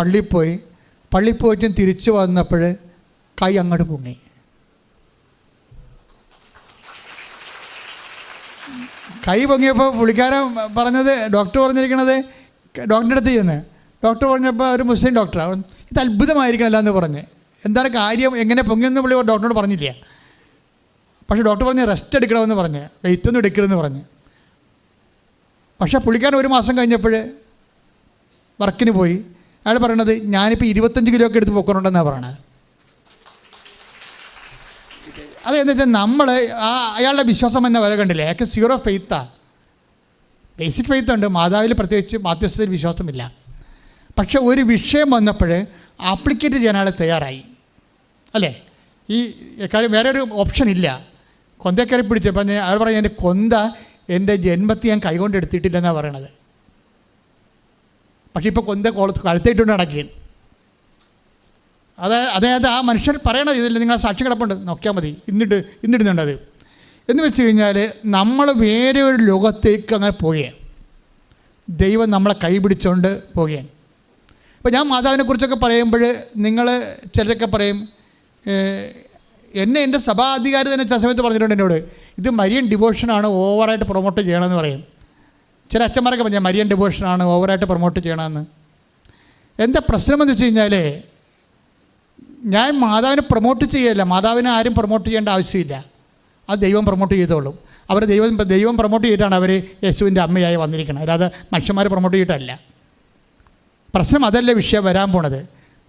പള്ളിയിൽ പോയിട്ട് തിരിച്ചു വന്നപ്പോൾ കൈ അങ്ങോട്ട് പൊങ്ങി. കൈ പൊങ്ങിയപ്പോൾ പുള്ളിക്കാരൻ പറഞ്ഞത്, ഡോക്ടർ പറഞ്ഞിരിക്കണത്, ഡോക്ടറുടെ അടുത്ത് ചെന്ന് ഡോക്ടർ പറഞ്ഞപ്പോൾ ഒരു മുസ്ലിം ഡോക്ടറാണ്, ഇത് അത്ഭുതമായിരിക്കണമല്ല എന്ന് പറഞ്ഞ്. എന്താണ് കാര്യം, എങ്ങനെ പൊങ്ങിയെന്ന് പുള്ളി ഡോക്ടറോട് പറഞ്ഞില്ല. പക്ഷേ ഡോക്ടർ പറഞ്ഞ് റെസ്റ്റ് എടുക്കണമെന്ന് പറഞ്ഞ്, വെയിറ്റൊന്നും എടുക്കരുതെന്ന് പറഞ്ഞ്. പക്ഷേ പുള്ളിക്കാരൻ 1 മാസം കഴിഞ്ഞപ്പോൾ വർക്കിന് പോയി. അയാൾ പറയണത്, ഞാനിപ്പോൾ 25 കിലോ ഒക്കെ എടുത്ത് പൊക്കണുണ്ടെന്നാണ് പറയണത്. അതെന്ന് വെച്ചാൽ നമ്മൾ അയാളുടെ വിശ്വാസം എന്ന വില കണ്ടില്ലേ, അയാൾക്ക് 0 ഫെയ്ത്താണ്. ബേസിക് ഫെയ്ത്ത് ഉണ്ട്, മാതാവിൽ പ്രത്യേകിച്ച് മാധ്യസ്ഥതയിൽ വിശ്വാസമില്ല. പക്ഷെ ഒരു വിഷയം വന്നപ്പോൾ ആപ്ലിക്കേറ്റ് ചെയ്യാൻ അയാൾ തയ്യാറായി അല്ലേ? ഈ കാര്യം വേറെ ഒരു ഓപ്ഷൻ ഇല്ല. കൊന്തക്കറി പിടിച്ചപ്പോൾ അയാൾ പറഞ്ഞു, എൻ്റെ കൊന്ത എൻ്റെ ജന്മത്തിൽ ഞാൻ കൈകൊണ്ട് എടുത്തിട്ടില്ലെന്നാണ് പറയണത്. പക്ഷേ ഇപ്പോൾ കൊന്ത കഴുത്തിട്ടുണ്ട് നടക്കുകയാണ്. അതായത് ആ മനുഷ്യൻ പറയണത് ഇതില്ല, നിങ്ങൾ സാക്ഷി കിടപ്പുണ്ട്, നോക്കിയാൽ മതി, ഇന്നിടുന്നുണ്ട് അത് എന്ന് വെച്ച് കഴിഞ്ഞാൽ നമ്മൾ വേറെ ഒരു ലോകത്തേക്ക് അങ്ങനെ പോവുകയാണ്. ദൈവം നമ്മളെ കൈ പിടിച്ചുകൊണ്ട് പോവുകയാണ്. ഇപ്പോൾ ഞാൻ മാതാവിനെക്കുറിച്ചൊക്കെ പറയുമ്പോൾ നിങ്ങൾ ചിലരൊക്കെ പറയും, എൻ്റെ സഭാധികാരി തന്നെ ചില സമയത്ത് പറഞ്ഞിട്ടുണ്ട് എന്നോട്, ഇത് മരിയൻ ഡിവോഷനാണ് ഓവറായിട്ട് പ്രൊമോട്ട് ചെയ്യണമെന്ന് പറയും. ചില അച്ഛന്മാരൊക്കെ പറഞ്ഞാൽ മരിയൻ ഡിവോഷനാണ് ഓവറായിട്ട് പ്രൊമോട്ട് ചെയ്യണമെന്ന്. എന്താ പ്രശ്നമെന്ന് വെച്ച് കഴിഞ്ഞാൽ, ഞാൻ മാതാവിനെ പ്രൊമോട്ട് ചെയ്യല്ല, മാതാവിനെ ആരും പ്രൊമോട്ട് ചെയ്യേണ്ട ആവശ്യമില്ല, അത് ദൈവം പ്രൊമോട്ട് ചെയ്തോളും. ദൈവം പ്രൊമോട്ട് ചെയ്തിട്ടാണ് അവർ യേശുവിൻ്റെ അമ്മയായി വന്നിരിക്കുന്നത്, അല്ലാതെ മനുഷ്യന്മാർ പ്രൊമോട്ട് ചെയ്തിട്ടല്ല. പ്രശ്നം അതല്ല വിഷയം വരാൻ പോണത്.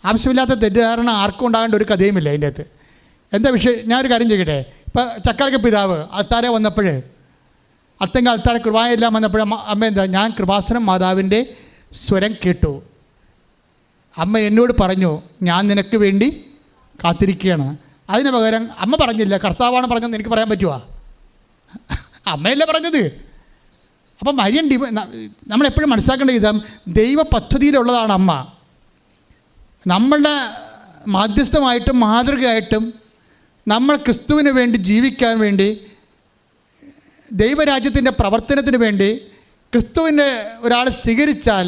ആവശ്യമില്ലാത്ത തെറ്റിദ്ധാരണ ആർക്കും ഉണ്ടാകേണ്ട ഒരു കഥയുമില്ല അതിൻ്റെ അകത്ത്. എന്താ വിഷയം, ഞാനൊരു കാര്യം ചോദിക്കട്ടെ. ഇപ്പോൾ ചക്കാലയ്ക്ക് പിതാവ് അൾത്താരെ വന്നപ്പോൾ, അത്തെങ്കിൽ അൾത്താരെ കൃപായെല്ലാം വന്നപ്പോൾ അമ്മ എന്താ, ഞാൻ കൃപാസനം മാതാവിൻ്റെ സ്വരം കേട്ടു, അമ്മ എന്നോട് പറഞ്ഞു ഞാൻ നിനക്ക് വേണ്ടി കാത്തിരിക്കുകയാണ്. അതിന് പകരം അമ്മ പറഞ്ഞില്ല, കർത്താവാണ് പറഞ്ഞതെന്ന് എനിക്ക് പറയാൻ പറ്റുമോ? അമ്മയല്ലേ പറഞ്ഞത്. അപ്പം മരിയൻ നമ്മളെപ്പോഴും മനസ്സിലാക്കേണ്ട വിധം ദൈവ പദ്ധതിയിലുള്ളതാണ് അമ്മ. നമ്മളുടെ മാധ്യസ്ഥമായിട്ടും മാതൃകയായിട്ടും നമ്മൾ ക്രിസ്തുവിന് വേണ്ടി ജീവിക്കാൻ വേണ്ടി, ദൈവരാജ്യത്തിൻ്റെ പ്രവർത്തനത്തിന് വേണ്ടി ക്രിസ്തുവിൻ്റെ ഒരാൾ സ്വീകരിച്ചാൽ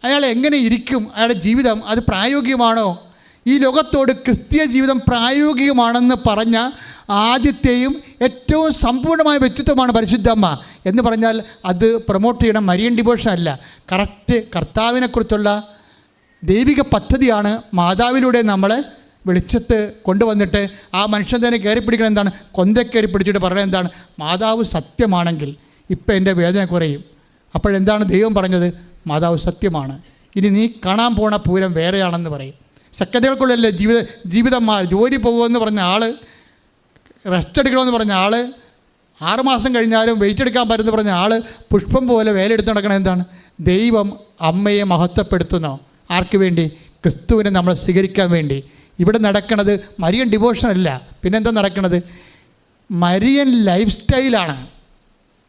അയാൾ എങ്ങനെ ഇരിക്കും, അയാളുടെ ജീവിതം അത് പ്രായോഗികമാണോ, ഈ ലോകത്തോട് ക്രിസ്തീയ ജീവിതം പ്രായോഗികമാണെന്ന് പറഞ്ഞ ആദ്യത്തെയും ഏറ്റവും സമ്പൂർണ്ണമായ വ്യക്തിത്വമാണ് പരിശുദ്ധമ്മ എന്ന് പറഞ്ഞാൽ അത് പ്രൊമോട്ട് ചെയ്യണം മരിയൻ ഡിവോഷൻ അല്ല. കർത്താവിനെക്കുറിച്ചുള്ള ദൈവിക പദ്ധതിയാണ് മാതാവിലൂടെ നമ്മളെ വെളിച്ചത്ത് കൊണ്ടുവന്നിട്ട് ആ മനുഷ്യൻ തന്നെ കയറി പിടിക്കണം. എന്താണ്, കൊന്ത കയറി പിടിച്ചിട്ട് പറയുന്നത് എന്താണ്, മാതാവ് സത്യമാണെങ്കിൽ ഇപ്പം എൻ്റെ വേദന കുറയും. അപ്പോഴെന്താണ് ദൈവം പറഞ്ഞത്, മാതാവ് സത്യമാണ്, ഇനി നീ കാണാൻ പോണ പൂരം വേറെയാണെന്ന് പറയും. സെക്കൻഡുകൾക്കുള്ളല്ലേ ജീവിതം ജോലി പോകുമെന്ന് പറഞ്ഞ ആൾ, റെസ്റ്റ് എടുക്കണമെന്ന് പറഞ്ഞ ആൾ 6 മാസം കഴിഞ്ഞാലും വെയിറ്റ് എടുക്കാൻ പറ്റുന്ന പറഞ്ഞ ആൾ പുഷ്പം പോലെ വേലയെടുത്ത് നടക്കണം. എന്താണ്? ദൈവം അമ്മയെ മഹത്വപ്പെടുത്തുന്നു. ആർക്ക് വേണ്ടി? ക്രിസ്തുവിനെ നമ്മൾ സ്വീകരിക്കാൻ വേണ്ടി. ഇവിടെ നടക്കുന്നത് മരിയൻ ഡിവോഷൻ അല്ല. പിന്നെന്താ നടക്കുന്നത്? മരിയൻ ലൈഫ് സ്റ്റൈലാണ്.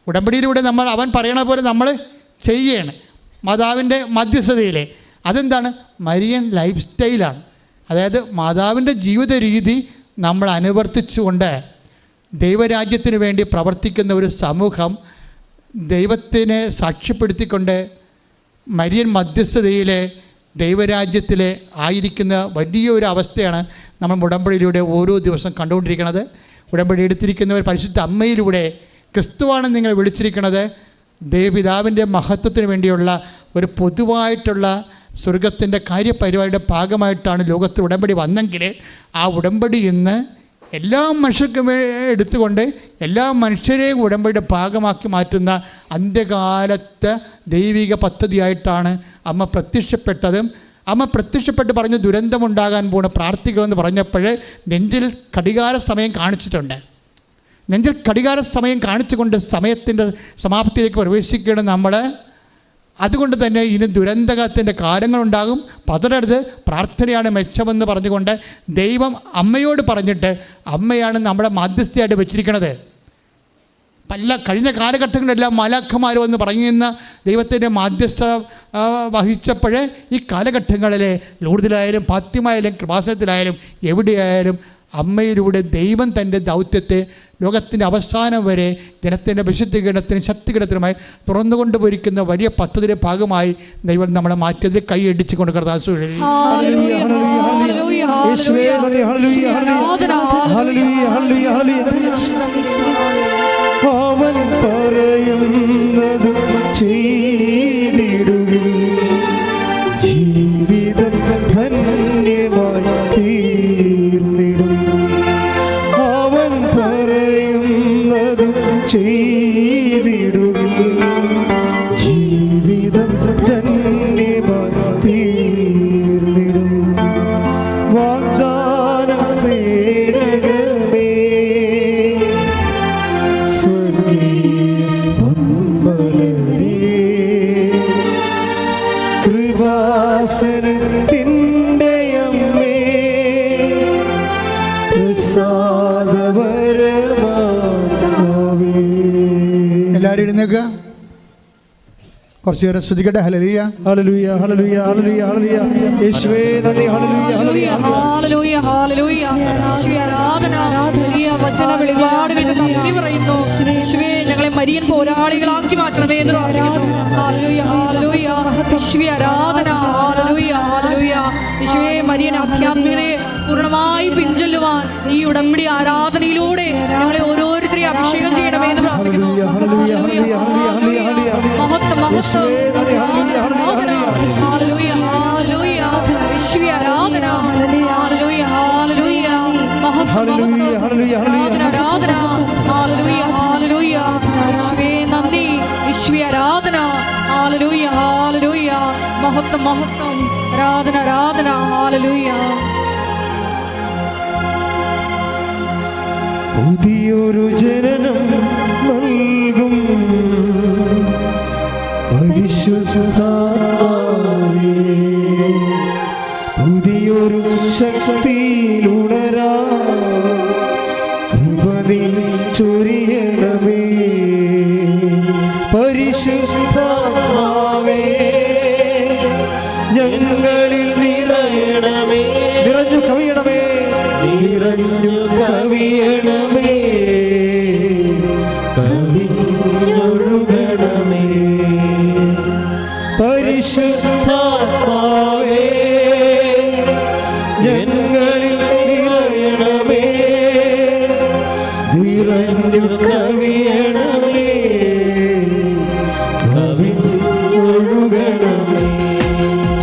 ഉടമ്പടിയിലൂടെ അവൻ പറയണ പോലെ നമ്മൾ ചെയ്യണം. മാതാവിൻ്റെ മധ്യസ്ഥതയിൽ അതെന്താണ്? മരിയൻ ലൈഫ് സ്റ്റൈലാണ്. അതായത് മാതാവിൻ്റെ ജീവിത രീതി നമ്മൾ അനുവർത്തിച്ചുകൊണ്ട് ദൈവരാജ്യത്തിന് വേണ്ടി പ്രവർത്തിക്കുന്ന ഒരു സമൂഹം, ദൈവത്തിനെ സാക്ഷ്യപ്പെടുത്തിക്കൊണ്ട് മരിയൻ മധ്യസ്ഥതയിലെ ദൈവരാജ്യത്തിലെ ആയിരിക്കുന്ന വലിയൊരു അവസ്ഥയാണ് നമ്മൾ ഉടമ്പടിയിലൂടെ ഓരോ ദിവസം കണ്ടുകൊണ്ടിരിക്കുന്നത്. ഉടമ്പടി എടുത്തിരിക്കുന്നവർ പരിശുദ്ധ അമ്മയിലൂടെ ക്രിസ്തുവാണ് നിങ്ങൾ വിളിച്ചിരിക്കുന്നത്. ദൈവപിതാവിൻ്റെ മഹത്വത്തിന് വേണ്ടിയുള്ള ഒരു പൊതുവായിട്ടുള്ള സ്വർഗത്തിൻ്റെ കാര്യപരിപാടിയുടെ ഭാഗമായിട്ടാണ് ലോകത്തിൽ ഉടമ്പടി വന്നെങ്കിൽ ആ ഉടമ്പടി ഇന്ന് എല്ലാ മനുഷ്യർക്കും എടുത്തുകൊണ്ട് എല്ലാ മനുഷ്യരെയും ഉടമ്പടിയുടെ ഭാഗമാക്കി മാറ്റുന്ന അന്ത്യകാലത്തെ ദൈവിക പദ്ധതിയായിട്ടാണ് അമ്മ പ്രത്യക്ഷപ്പെട്ടതും. അമ്മ പ്രത്യക്ഷപ്പെട്ട് പറഞ്ഞ് ദുരന്തമുണ്ടാകാൻ പോണ പ്രാർത്ഥിക്കണമെന്ന് പറഞ്ഞപ്പോൾ നെഞ്ചിൽ ഘടികാര സമയം കാണിച്ചിട്ടുണ്ട്. നെഞ്ചിൽ ഘടികാര സമയം കാണിച്ചുകൊണ്ട് സമയത്തിൻ്റെ സമാപ്തിയിലേക്ക് പ്രവേശിക്കണം നമ്മൾ. അതുകൊണ്ട് തന്നെ ഇനി ദുരന്തത്തിൻ്റെ കാലങ്ങളുണ്ടാകും. പതറരുത്, പ്രാർത്ഥനയാണ് മെച്ചമെന്ന് പറഞ്ഞുകൊണ്ട് ദൈവം അമ്മയോട് പറഞ്ഞിട്ട് അമ്മയാണ് നമ്മുടെ മാധ്യസ്ഥയായിട്ട് വെച്ചിരിക്കുന്നത്. കഴിഞ്ഞ കാലഘട്ടങ്ങളിലെല്ലാം മാലാഖമാർ എന്ന് പറയുന്ന ദൈവത്തിൻ്റെ മാധ്യസ്ഥ വഹിച്ചപ്പോൾ ഈ കാലഘട്ടങ്ങളിലെ ലൂർദിലായാലും ഫാത്തിമയിലും കൃപാസനത്തിലായാലും എവിടെയായാലും അമ്മയിലൂടെ ദൈവം തൻ്റെ ദൗത്യത്തെ ലോകത്തിൻ്റെ അവസാനം വരെ ജനത്തിൻ്റെ വിശുദ്ധീകരണത്തിനും ശക്തീകരണത്തിനുമായി തുറന്നുകൊണ്ടുപോയിരിക്കുന്ന വലിയ പദ്ധതിയുടെ ഭാഗമായി ദൈവം നമ്മളെ മാറ്റിയതിൽ കൈയടിച്ച് കൊണ്ട് കർത്താവ് അവൻ പറയുന്നത് ചെയ്തിടുകിൽ ജീവിതം ധന്യമായി തീർന്നിടും. അവൻ പറയുന്നത് ചെയ്തിടുകിൽ ജീവിതം ധന്യമായി തീർന്നിടും. വാഗ്ദാനം പേടകമേ കൃപാസനത്തിൻ്റെ അമ്മേ പ്രസാദപരമാതാവേ. എല്ലാവരും എഴുന്നേൽക്കുക, കുറച്ചു നേരം സ്തുതിക്കട്ടെ. Hallelujah hallelujah hallelujah hallelujah hallelujah. യേശുവേ നന്ദി. Hallelujah hallelujah hallelujah. യേശുവേ ആരാധന. വലിയ വചന വെളിപാടുകൾക്ക് നന്ദി പറയുന്നു. യേശുവേ ഞങ്ങളെ മരിയൻ പോരാളികളാക്കി മാറ്റണമേ എന്ന് പ്രാർത്ഥിക്കുന്നു. Hallelujah hallelujah. യേശുവേ ആരാധന. Hallelujah hallelujah. യേശുവേ മരിയൻ ആധ്യാത്മികതയെ പൂർണ്ണമായി പിൻചൊല്ലുവാൻ ഈ ഉടമ്പടി ആരാധനയിലൂടെ ഞങ്ങളെ ഓരോരുത്തരെയും അഭിഷേകം ചെയ്യണമേ എന്ന് പ്രാർത്ഥിക്കുന്നു. Hallelujah hallelujah. മഹത്വം മഹത്വം. Hallelujah hallelujah. യേശുവേ ആരാധന. Hallelujah hallelujah. മഹത്വം ആരാധന ആരാധന. Hallelujah hallelujah. യേശുവേ നന്ദി. യേശുവേ ആരാധന. Hallelujah hallelujah. മഹത്വം മഹത്വം. ആരാധന ആരാധന. ഹല്ലേലൂയ. പുതിയൊരു ജനനം നൽകും പരിശുദ്ധാത്മാവേ, പുതിയൊരു ശക്തിയിലുണരാ കൃപ നീ ചൊരിയണമേ. പരിശുദ്ധാത്മാവേ ഞങ്ങളിൽ നിറയണമേ. നിറഞ്ഞു കവിയണമേ. നിറഞ്ഞു കവിയണമേ. കവിഞ്ഞൊഴുകണമേ. പരിശുദ്ധാത്മാവേ ഞങ്ങളിൽ നിറയണമേ. നിറഞ്ഞു കവിയണമേ. കവിഞ്ഞൊഴുകണമേ.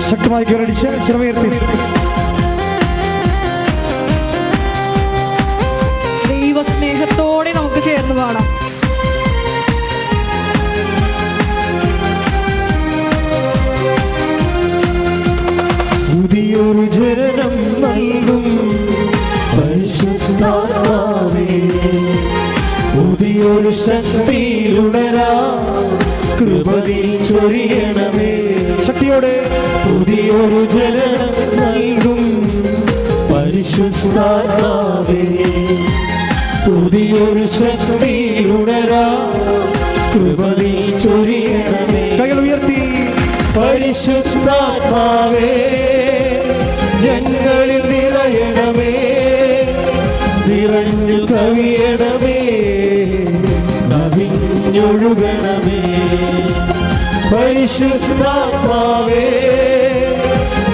ശക്തമായി കരടിച്ച് ശ്രമയർത്തി ദൈവസ്നേഹത്തോടെ നമുക്ക് ചേർന്ന് പാടാം. പുതിയൊരു ജനനം നൽകും പരിശുദ്ധാത്മാവേ, പുതിയൊരു പുതിയൊരു ശക്തിയിലുണരാ കൃപ നീ ചൊരിയണമേ. ശക്തിയോടെ പുതിയൊരു ജലനം നൽകും പരിശുദ്ധാത്മാവേ. പുതിയൊരു ശക്തിയിലുണരാ കൃപ നീ ചൊരിയണമേ. കൈകൾ ഉയർത്തി. പരിശുദ്ധാത്മാവേ ഞങ്ങളിൽ നിറയണമേ, നിറഞ്ഞു കവിയണമേ, കവിഞ്ഞൊഴുകണമേ. പരിശുദ്ധാത്മാവേ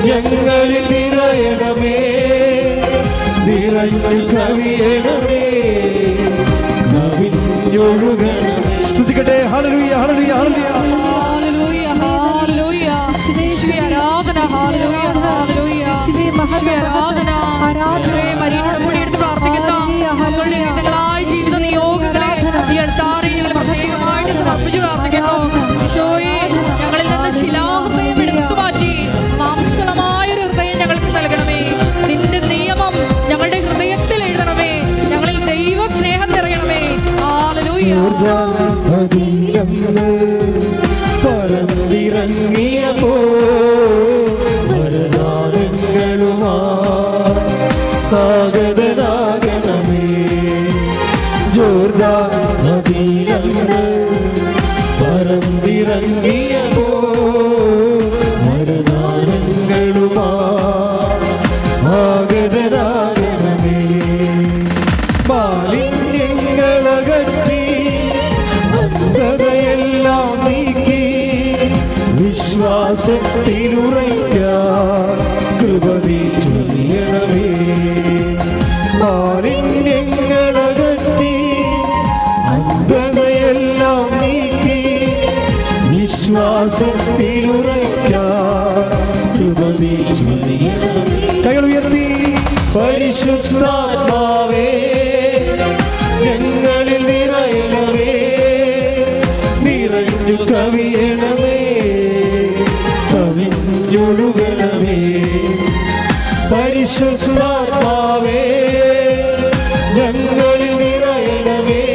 ഞങ്ങളിൽ നിറയണമേ, നിറഞ്ഞു കവിയണമേ, കവിഞ്ഞൊഴുകണമേ. സ്തുതിക്കട്ടെ. Hallelujah hallelujah hallelujah hallelujah hallelujah. യേശുവേ ആരാധന. Hallelujah hallelujah. യേശുവേ ആരാധന. യേശുവേ മരിയനോട് കൂടി എടുത്ത് പ്രാർത്ഥിക്കുന്ന ഞങ്ങളുടെ വിധങ്ങളായ ജീവിത നിയോഗങ്ങളെ ഈ അൾത്താറിൽ ഞങ്ങൾ പ്രത്യേകമായിട്ട് സമർപ്പിച്ച് പ്രാർത്ഥിക്കുന്നു. ഈശോയെ ഞങ്ങളിൽ നിന്ന് ശിലാഹൃദയം എടുത്തു മാറ്റി മാംസളമായൊരു ഹൃദയം ഞങ്ങൾക്ക് നൽകണമേ. നിന്റെ നിയമം ഞങ്ങളുടെ ഹൃദയത്തിൽ എഴുതണമേ. ഞങ്ങളിൽ ദൈവ സ്നേഹം നിറയണമേ. ഹല്ലേലൂയ. പറന്നിറങ്ങിയപ്പോ വരദാനങ്ങളുമാ സാഗതനാകണമേ. ജോർദാൻ നദിയിലന്ന് പറന്നിറങ്ങിയപ്പോ വരദാനങ്ങളുമാ സാഗതനാകണമേ. മാലിന്യങ്ങളകറ്റി അന്ധതയെല്ലാം നീക്കി വിശ്വാസത്തിലുറയ്ക്കാൻ കൃപ നീ ചൊരിയണമേ. മാലിന്യങ്ങളകറ്റി അന്ധതയെല്ലാം നീക്കി വിശ്വാസത്തിലുറയ്ക്കാൻ കൃപ നീ ചൊരിയണമേ. കൈകൾ ഉയർത്തി. പരിശുദ്ധാത്മാവേ ഞങ്ങളിൽ നിറയണമേ, നിറഞ്ഞു കവിയണമേ, കവിഞ്ഞൊഴുകണമേ. പരിശുദ്ധാത്മാവേ ഞങ്ങളിൽ നിറയണമേ,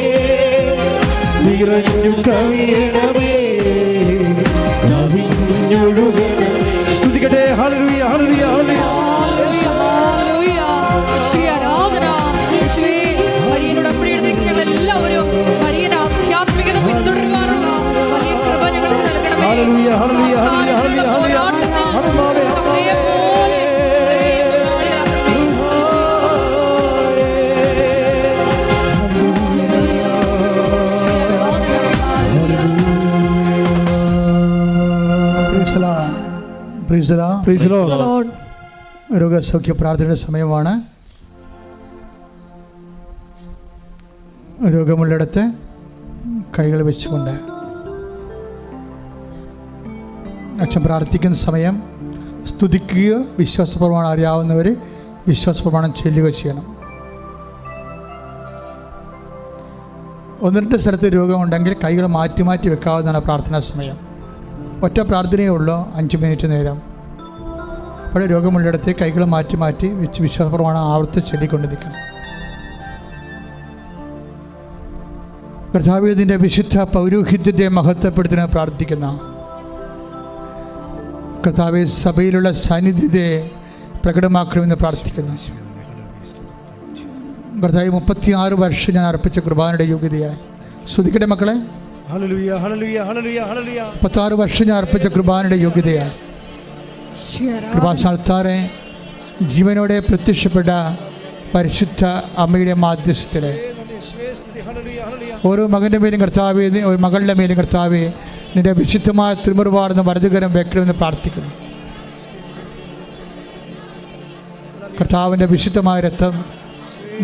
നിറഞ്ഞു കവിയണമേ, കവിഞ്ഞൊഴുകണമേ. സ്തുതിക്കട്ടെ. Hallelujah hallelujah hallelujah. ഞങ്ങളെല്ലാവരും മരിയന്റെ ആധ്യാത്മികത പിന്തുടരുവാനുള്ള വലിയ കൃപ ഞങ്ങൾക്ക് നൽകണമേ. Hallelujah hallelujah hallelujah hallelujah hallelujah. ആത്മാവേ രോഗസൗഖ്യ പ്രാർത്ഥനയുടെ സമയമാണ്. രോഗമുള്ളിടത്ത് കൈകൾ വെച്ചുകൊണ്ട് അച്ഛൻ പ്രാർത്ഥിക്കുന്ന സമയം സ്തുതിക്കുകയോ വിശ്വാസപ്രമാണം അറിയാവുന്നവർ വിശ്വാസപ്രമാണം ചൊല്ലുകയോ ചെയ്യണം. ഒന്ന് രണ്ട് സ്ഥലത്ത് രോഗമുണ്ടെങ്കിൽ കൈകൾ മാറ്റി മാറ്റി വെക്കാവുന്നതാണ് പ്രാർത്ഥനാ സമയം. ഒറ്റ പ്രാർത്ഥനയേ ഉള്ളൂ, 5 മിനിറ്റ് നേരം. അപ്പോൾ രോഗമുള്ളിടത്ത് കൈകൾ മാറ്റി മാറ്റി വെച്ച് വിശ്വാസപ്രമാണം ആവർത്തിച്ച് ചൊല്ലിക്കൊണ്ട് നിൽക്കണം. കർത്താവേ, നിന്റെ വിശുദ്ധ പൗരോഹിത്യത്തെ മഹത്വപ്പെടുത്തുന്ന പ്രാർത്ഥിക്കുന്ന കർത്താവേ, സഭയിലുള്ള സാന്നിധ്യത്തെ പ്രകടമാക്കണമെന്ന് പ്രാർത്ഥിക്കുന്നു. കർത്താവേ, 36 വർഷം ഞാൻ അർപ്പിച്ച കുർബാനയുടെ യോഗ്യതയായി സ്തുതിക്കട്ടെ മക്കളെ. Hallelujah hallelujah hallelujah hallelujah. 36 വർഷം ഞാൻ അർപ്പിച്ച കുർബാനയുടെ യോഗ്യതയായി കൃപാസ്ഥാനത്താറെ ജീവനോടെ പ്രത്യക്ഷപ്പെട്ട പരിശുദ്ധ അമ്മയുടെ മാധ്യസ്ഥത്തിലെ ഓരോ മകൻ്റെ മേലും കർത്താവേ, ഒരു മകളുടെ മേലും കർത്താവേ, നിന്റെ വിശുദ്ധമായ തിരുമുറുവാർന്ന വലതുകരം വെക്കണമെന്ന് പ്രാർത്ഥിക്കുന്നു. കർത്താവിൻ്റെ വിശുദ്ധമായ രക്തം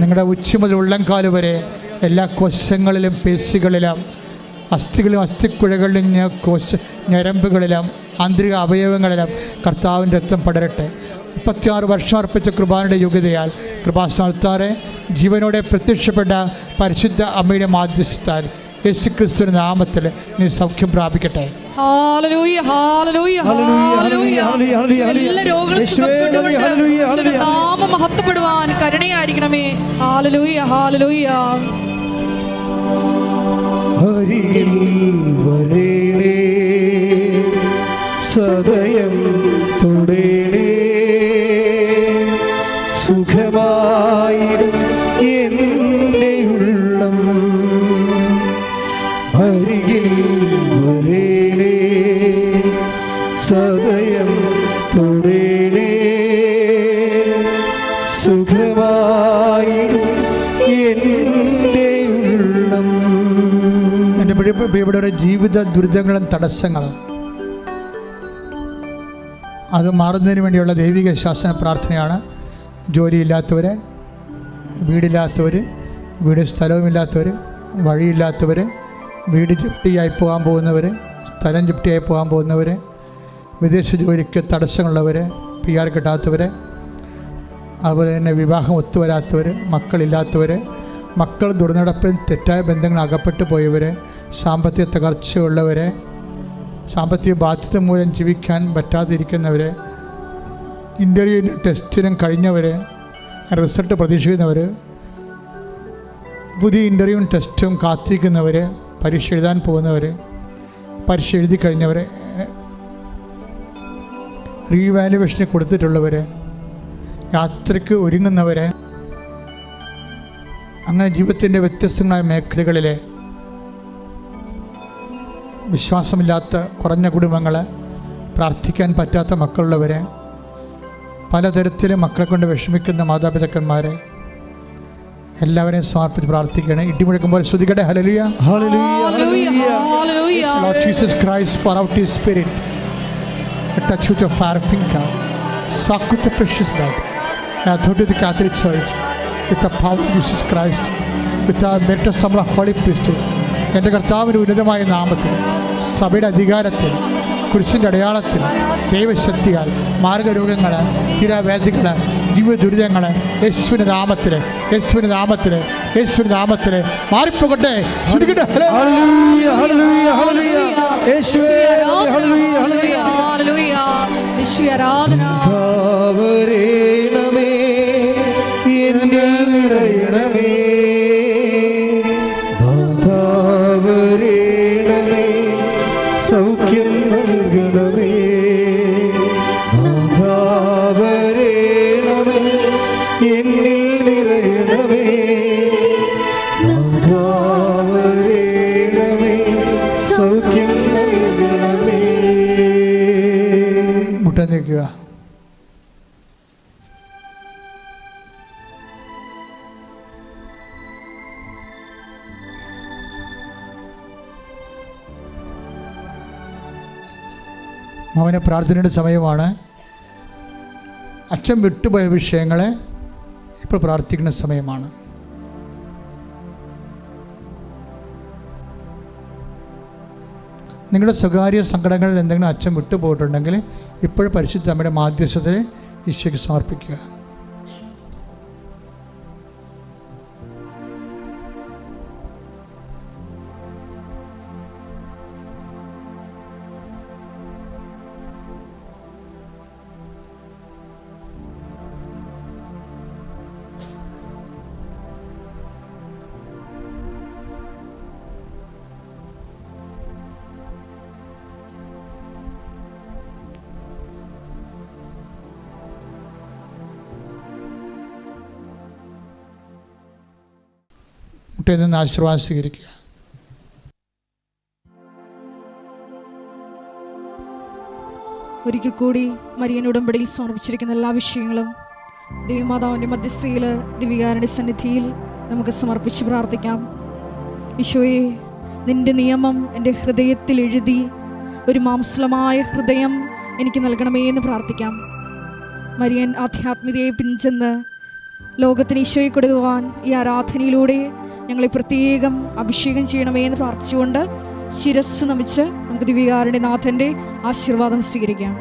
നിങ്ങളുടെ ഉച്ച മുതൽ ഉള്ളംകാല് വരെ എല്ലാ കോശങ്ങളിലും പേശികളിലും അസ്ഥികളിലും അസ്ഥിക്കുഴകളിലും ഞരമ്പുകളിലും ആന്തരിക അവയവങ്ങളിലും കർത്താവിൻ്റെ രക്തം പടരട്ടെ. 36 വർഷം അർപ്പിച്ച കൃപാനയുടെ യോഗ്യതയാൽ കൃപാസ്ഥാനത്താറെ ജീവനോടെ പ്രത്യക്ഷപ്പെട്ട പരിശുദ്ധ അമ്മയുടെ മാധ്യസ്ഥത്താൽ യേശുക്രിസ്തുവിന്റെ നാമത്തിൽ നീ സൗഖ്യം പ്രാപിക്കട്ടെ. Hallelujah hallelujah hallelujah. എല്ലാ രോഗങ്ങളും സുഖപ്പെട്ടുകൊണ്ട് നാമം മഹത്വപ്പെടുവാൻ കരുണയായിരിക്കണമേ. Hallelujah hallelujah. അരികിൽ വരേണേ, സദയം തൊടേണേ, സുഖമായിടും എൻ്റെ ഉള്ളം. അരികിൽ വരേണേ, സദയം തൊടേണേ, സുഖമായിടും എൻ്റെ ഉള്ളം. എൻ്റെ പ്രിയപ്പെട്ടവരുടെ ജീവിത ദുരിതങ്ങളും തടസ്സങ്ങളും അത് മാറുന്നതിന് വേണ്ടിയുള്ള ദൈവിക ശാസന പ്രാർത്ഥനയാണ്. ജോലിയില്ലാത്തവർ, വീടില്ലാത്തവർ, വീട് സ്ഥലവുമില്ലാത്തവർ, വഴിയില്ലാത്തവർ, വീട് ജപ്തിയായി പോകാൻ പോകുന്നവർ, സ്ഥലം ജപ്തിയായി പോകാൻ പോകുന്നവർ, വിദേശ ജോലിക്ക് തടസ്സങ്ങളുള്ളവർ, PR കിട്ടാത്തവർ, അതുപോലെ തന്നെ വിവാഹം ഒത്തുവരാത്തവർ, മക്കളില്ലാത്തവർ, മക്കൾ ദുർനടപ്പിൽ തെറ്റായ ബന്ധങ്ങൾ അകപ്പെട്ടു പോയവർ, സാമ്പത്തിക തകർച്ചയുള്ളവർ, സാമ്പത്തിക ബാധ്യത മൂലം ജീവിക്കാൻ പറ്റാതിരിക്കുന്നവർ, ഇൻ്റർവ്യൂവിനും ടെസ്റ്റിനും കഴിഞ്ഞവർ, റിസൾട്ട് പ്രതീക്ഷിക്കുന്നവർ, പുതിയ ഇൻ്റർവ്യൂവും ടെസ്റ്റും കാത്തിരിക്കുന്നവർ, പരീക്ഷ എഴുതാൻ പോകുന്നവർ, പരീക്ഷ എഴുതി കഴിഞ്ഞവർ, റീവാലുവേഷന് കൊടുത്തിട്ടുള്ളവർ, യാത്രയ്ക്ക് ഒരുങ്ങുന്നവർ, അങ്ങനെ ജീവിതത്തിൻ്റെ വ്യത്യസ്തങ്ങളായ മേഖലകളിൽ വിശ്വാസമില്ലാത്ത കുറഞ്ഞ കുടുംബങ്ങൾ, പ്രാർത്ഥിക്കാൻ പറ്റാത്ത മക്കളുള്ളവർ, പലതരത്തിലും മക്കളെ കൊണ്ട് വിഷമിക്കുന്ന മാതാപിതാക്കന്മാർ, എല്ലാവരെയും സമർപ്പിച്ച് പ്രാർത്ഥിക്കുകയാണ്. ഇടിമുഴക്കുമ്പോൾ ശ്രുതികട്ടെ. Hallelujah, hallelujah, hallelujah. Lord Jesus Christ, pour out His Spirit, a touch with your fire finger, soak with the precious blood, and authority of the Catholic Church, with the power of Jesus Christ, with the merit of the Holy Priesthood. എൻ്റെ കർത്താവിൻ്റെ ഉന്നതമായ നാമത്തിൽ, സഭയുടെ അധികാരത്തിൽ, കുരിശിൻ്റെ അടയാളത്തിൽ, ദൈവശക്തിയാൽ മാർഗരോഗങ്ങൾ, തീരാവേദികൾ, ജീവിത ദുരിതങ്ങൾ യേശുവിൻ്റെ നാമത്തിൽ, യേശുവിൻ്റെ നാമത്തിൽ, യേശുവിൻ്റെ നാമത്തിൽ മാറിപ്പോകട്ടെ. Hallelujah, hallelujah, hallelujah. യേശുവേ, ഹല്ലേലൂയ, ഹല്ലേലൂയ, ഹല്ലേലൂയ. യേശുവേ ആരാധന. വരേണമേ, എന്നിൽ നിറയണമേ, വരേണമേ, സൗഖ്യം നൽകണമേ, വരേണമേ, എന്നിൽ നിറയണമേ, വരേണമേ, സൗഖ്യം നൽകണമേ. മുട്ട നിൽക്കുക. അവന് പ്രാർത്ഥനയുടെ സമയമാണ്. അച്ഛൻ വിട്ടുപോയ വിഷയങ്ങളെ ഇപ്പോൾ പ്രാർത്ഥിക്കുന്ന സമയമാണ്. നിങ്ങളുടെ സ്വകാര്യ സങ്കടങ്ങളിൽ എന്തെങ്കിലും അച്ഛൻ വിട്ടുപോയിട്ടുണ്ടെങ്കിൽ ഇപ്പോൾ പരിശുദ്ധ അമ്മയുടെ മാധ്യസ്ഥതയെ ഈശോയ്ക്ക് സമർപ്പിക്കുക. മുട്ടയിൽ നിന്ന് ആശീർവാദം സ്വീകരിക്കുക. ഒരിക്കൽ കൂടി മരിയൻ ഉടമ്പടിയിൽ സമർപ്പിച്ചിരിക്കുന്ന എല്ലാ വിഷയങ്ങളും ദൈവമാതാവിൻ്റെ മധ്യസ്ഥയിൽ, ദിവികാരുടെ സന്നിധിയിൽ നമുക്ക് സമർപ്പിച്ച് പ്രാർത്ഥിക്കാം. ഈശോയെ, നിൻ്റെ നിയമം എൻ്റെ ഹൃദയത്തിൽ എഴുതി ഒരു മാംസളമായ ഹൃദയം എനിക്ക് നൽകണമേ എന്ന് പ്രാർത്ഥിക്കാം. മരിയൻ ആധ്യാത്മികതയെ പിൻചെന്ന് ലോകത്തിന് ഈശോയെ കൊടുക്കുവാൻ ഈ ആരാധനയിലൂടെ ഞങ്ങളെ പ്രത്യേകം അഭിഷേകം ചെയ്യണമേ എന്ന് പ്രാർത്ഥിച്ചുകൊണ്ട് ശിരസ് നമിച്ച് നമുക്ക് ദിവികാരുടെ നാഥൻ്റെ ആശീർവാദം സ്വീകരിക്കാം.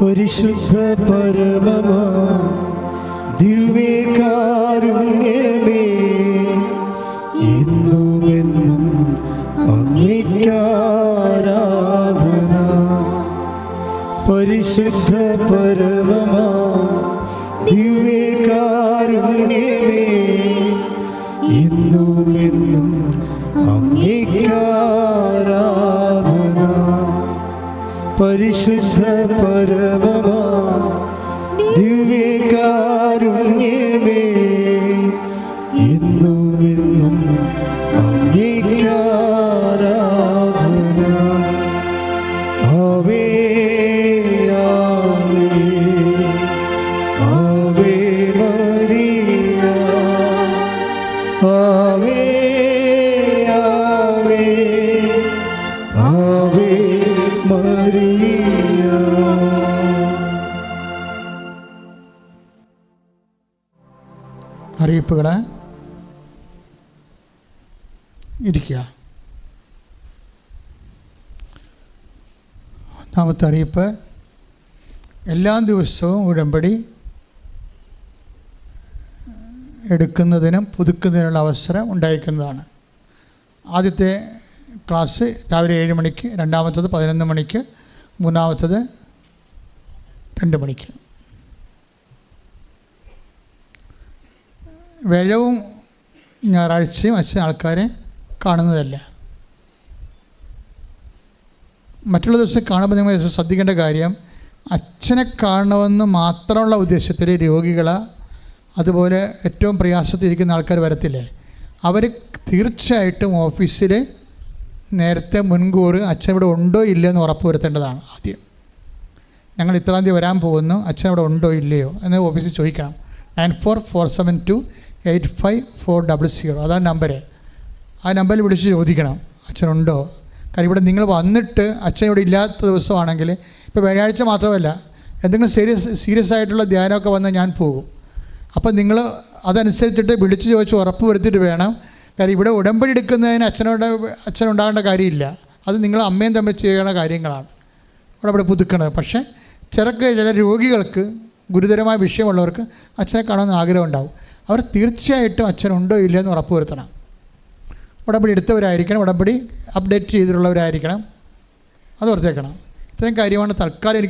പരിശുദ്ധ പരമമാ ദിവ്യകാരുണ്യമേ, എന്നുമെന്നും അങ്ങേക്കാരാധന. പരിശുദ്ധ പരമമാ ദിവ്യകാരുണ്യമേ, എന്നുമെന്നും അങ്ങേക്കാരാധന. പരിശുദ്ധ പരമമാ ദിവ്യകാരുണ്യമേ, എന്നുമെന്നും അങ്ങേക്കാരാധന. ആവേ ആവേ ആവേ മരിയ, ആവേ ആവേ ആവേ മരിയ. അറിയിപ്പുകൾ ഇരിക്കുക. ഒന്നാമത്തെ അറിയിപ്പ്, എല്ലാ ദിവസവും ഉടമ്പടി എടുക്കുന്നതിനും പുതുക്കുന്നതിനുള്ള അവസരം ഉണ്ടായിരിക്കുന്നതാണ്. ആദ്യത്തെ ക്ലാസ് രാവിലെ 7 മണിക്ക്, രണ്ടാമത്തത് 11 മണിക്ക്, മൂന്നാമത്തത് 2 മണിക്ക്. വ്യാഴവും ഞായറാഴ്ചയും അച്ഛൻ ആൾക്കാരെ കാണുന്നതല്ല. മറ്റുള്ള ദിവസം കാണുമ്പോൾ നിങ്ങൾ ശ്രദ്ധിക്കേണ്ട കാര്യം, അച്ഛനെ കാണണമെന്ന് മാത്രമുള്ള ഉദ്ദേശത്തിൽ രോഗികൾ, അതുപോലെ ഏറ്റവും പ്രയാസത്തിരിക്കുന്ന ആൾക്കാർ വരത്തില്ലേ, അവർ തീർച്ചയായിട്ടും ഓഫീസിൽ നേരത്തെ മുൻകൂർ അച്ഛൻ ഇവിടെ ഉണ്ടോ ഇല്ലയോ എന്ന് ഉറപ്പ് വരുത്തേണ്ടതാണ്. ആദ്യം ഞങ്ങൾ ഇത്രാം തീയതി വരാൻ പോകുന്നു, അച്ഛൻ ഇവിടെ ഉണ്ടോ ഇല്ലയോ എന്ന് ഓഫീസിൽ ചോദിക്കണം. 9447285400 അതാണ് നമ്പർ. ആ നമ്പറിൽ വിളിച്ച് ചോദിക്കണം അച്ഛനുണ്ടോ. കാര്യം ഇവിടെ നിങ്ങൾ വന്നിട്ട് അച്ഛൻ ഇവിടെ ഇല്ലാത്ത ദിവസമാണെങ്കിൽ, ഇപ്പോൾ വ്യാഴാഴ്ച മാത്രമല്ല, എന്തെങ്കിലും സീരിയസ് ആയിട്ടുള്ള ധ്യാനമൊക്കെ വന്നാൽ ഞാൻ പോകും. അപ്പം നിങ്ങൾ അതനുസരിച്ചിട്ട് വിളിച്ച് ചോദിച്ച് ഉറപ്പ് വരുത്തിയിട്ട് വേണം. കാര്യം ഇവിടെ ഉടമ്പടി എടുക്കുന്നതിന് അച്ഛനുണ്ടാകേണ്ട കാര്യമില്ല. അത് നിങ്ങൾ അമ്മയും തമ്മിൽ ചെയ്യേണ്ട കാര്യങ്ങളാണ് ഉടമ്പടി പുതുക്കണത്. പക്ഷേ ചില രോഗികൾക്ക്, ഗുരുതരമായ വിഷയമുള്ളവർക്ക് അച്ഛനെ കാണുമെന്ന് ആഗ്രഹം ഉണ്ടാവും. അവർ തീർച്ചയായിട്ടും അച്ഛനുണ്ടോ ഇല്ലയോ എന്ന് ഉറപ്പ് വരുത്തണം. ഉടമ്പടി എടുത്തവരായിരിക്കണം, ഉടമ്പടി അപ്ഡേറ്റ് ചെയ്തിട്ടുള്ളവരായിരിക്കണം. അത് ഓർത്തേക്കണം. ഇത്രയും കാര്യമാണ് തൽക്കാലം എനിക്ക്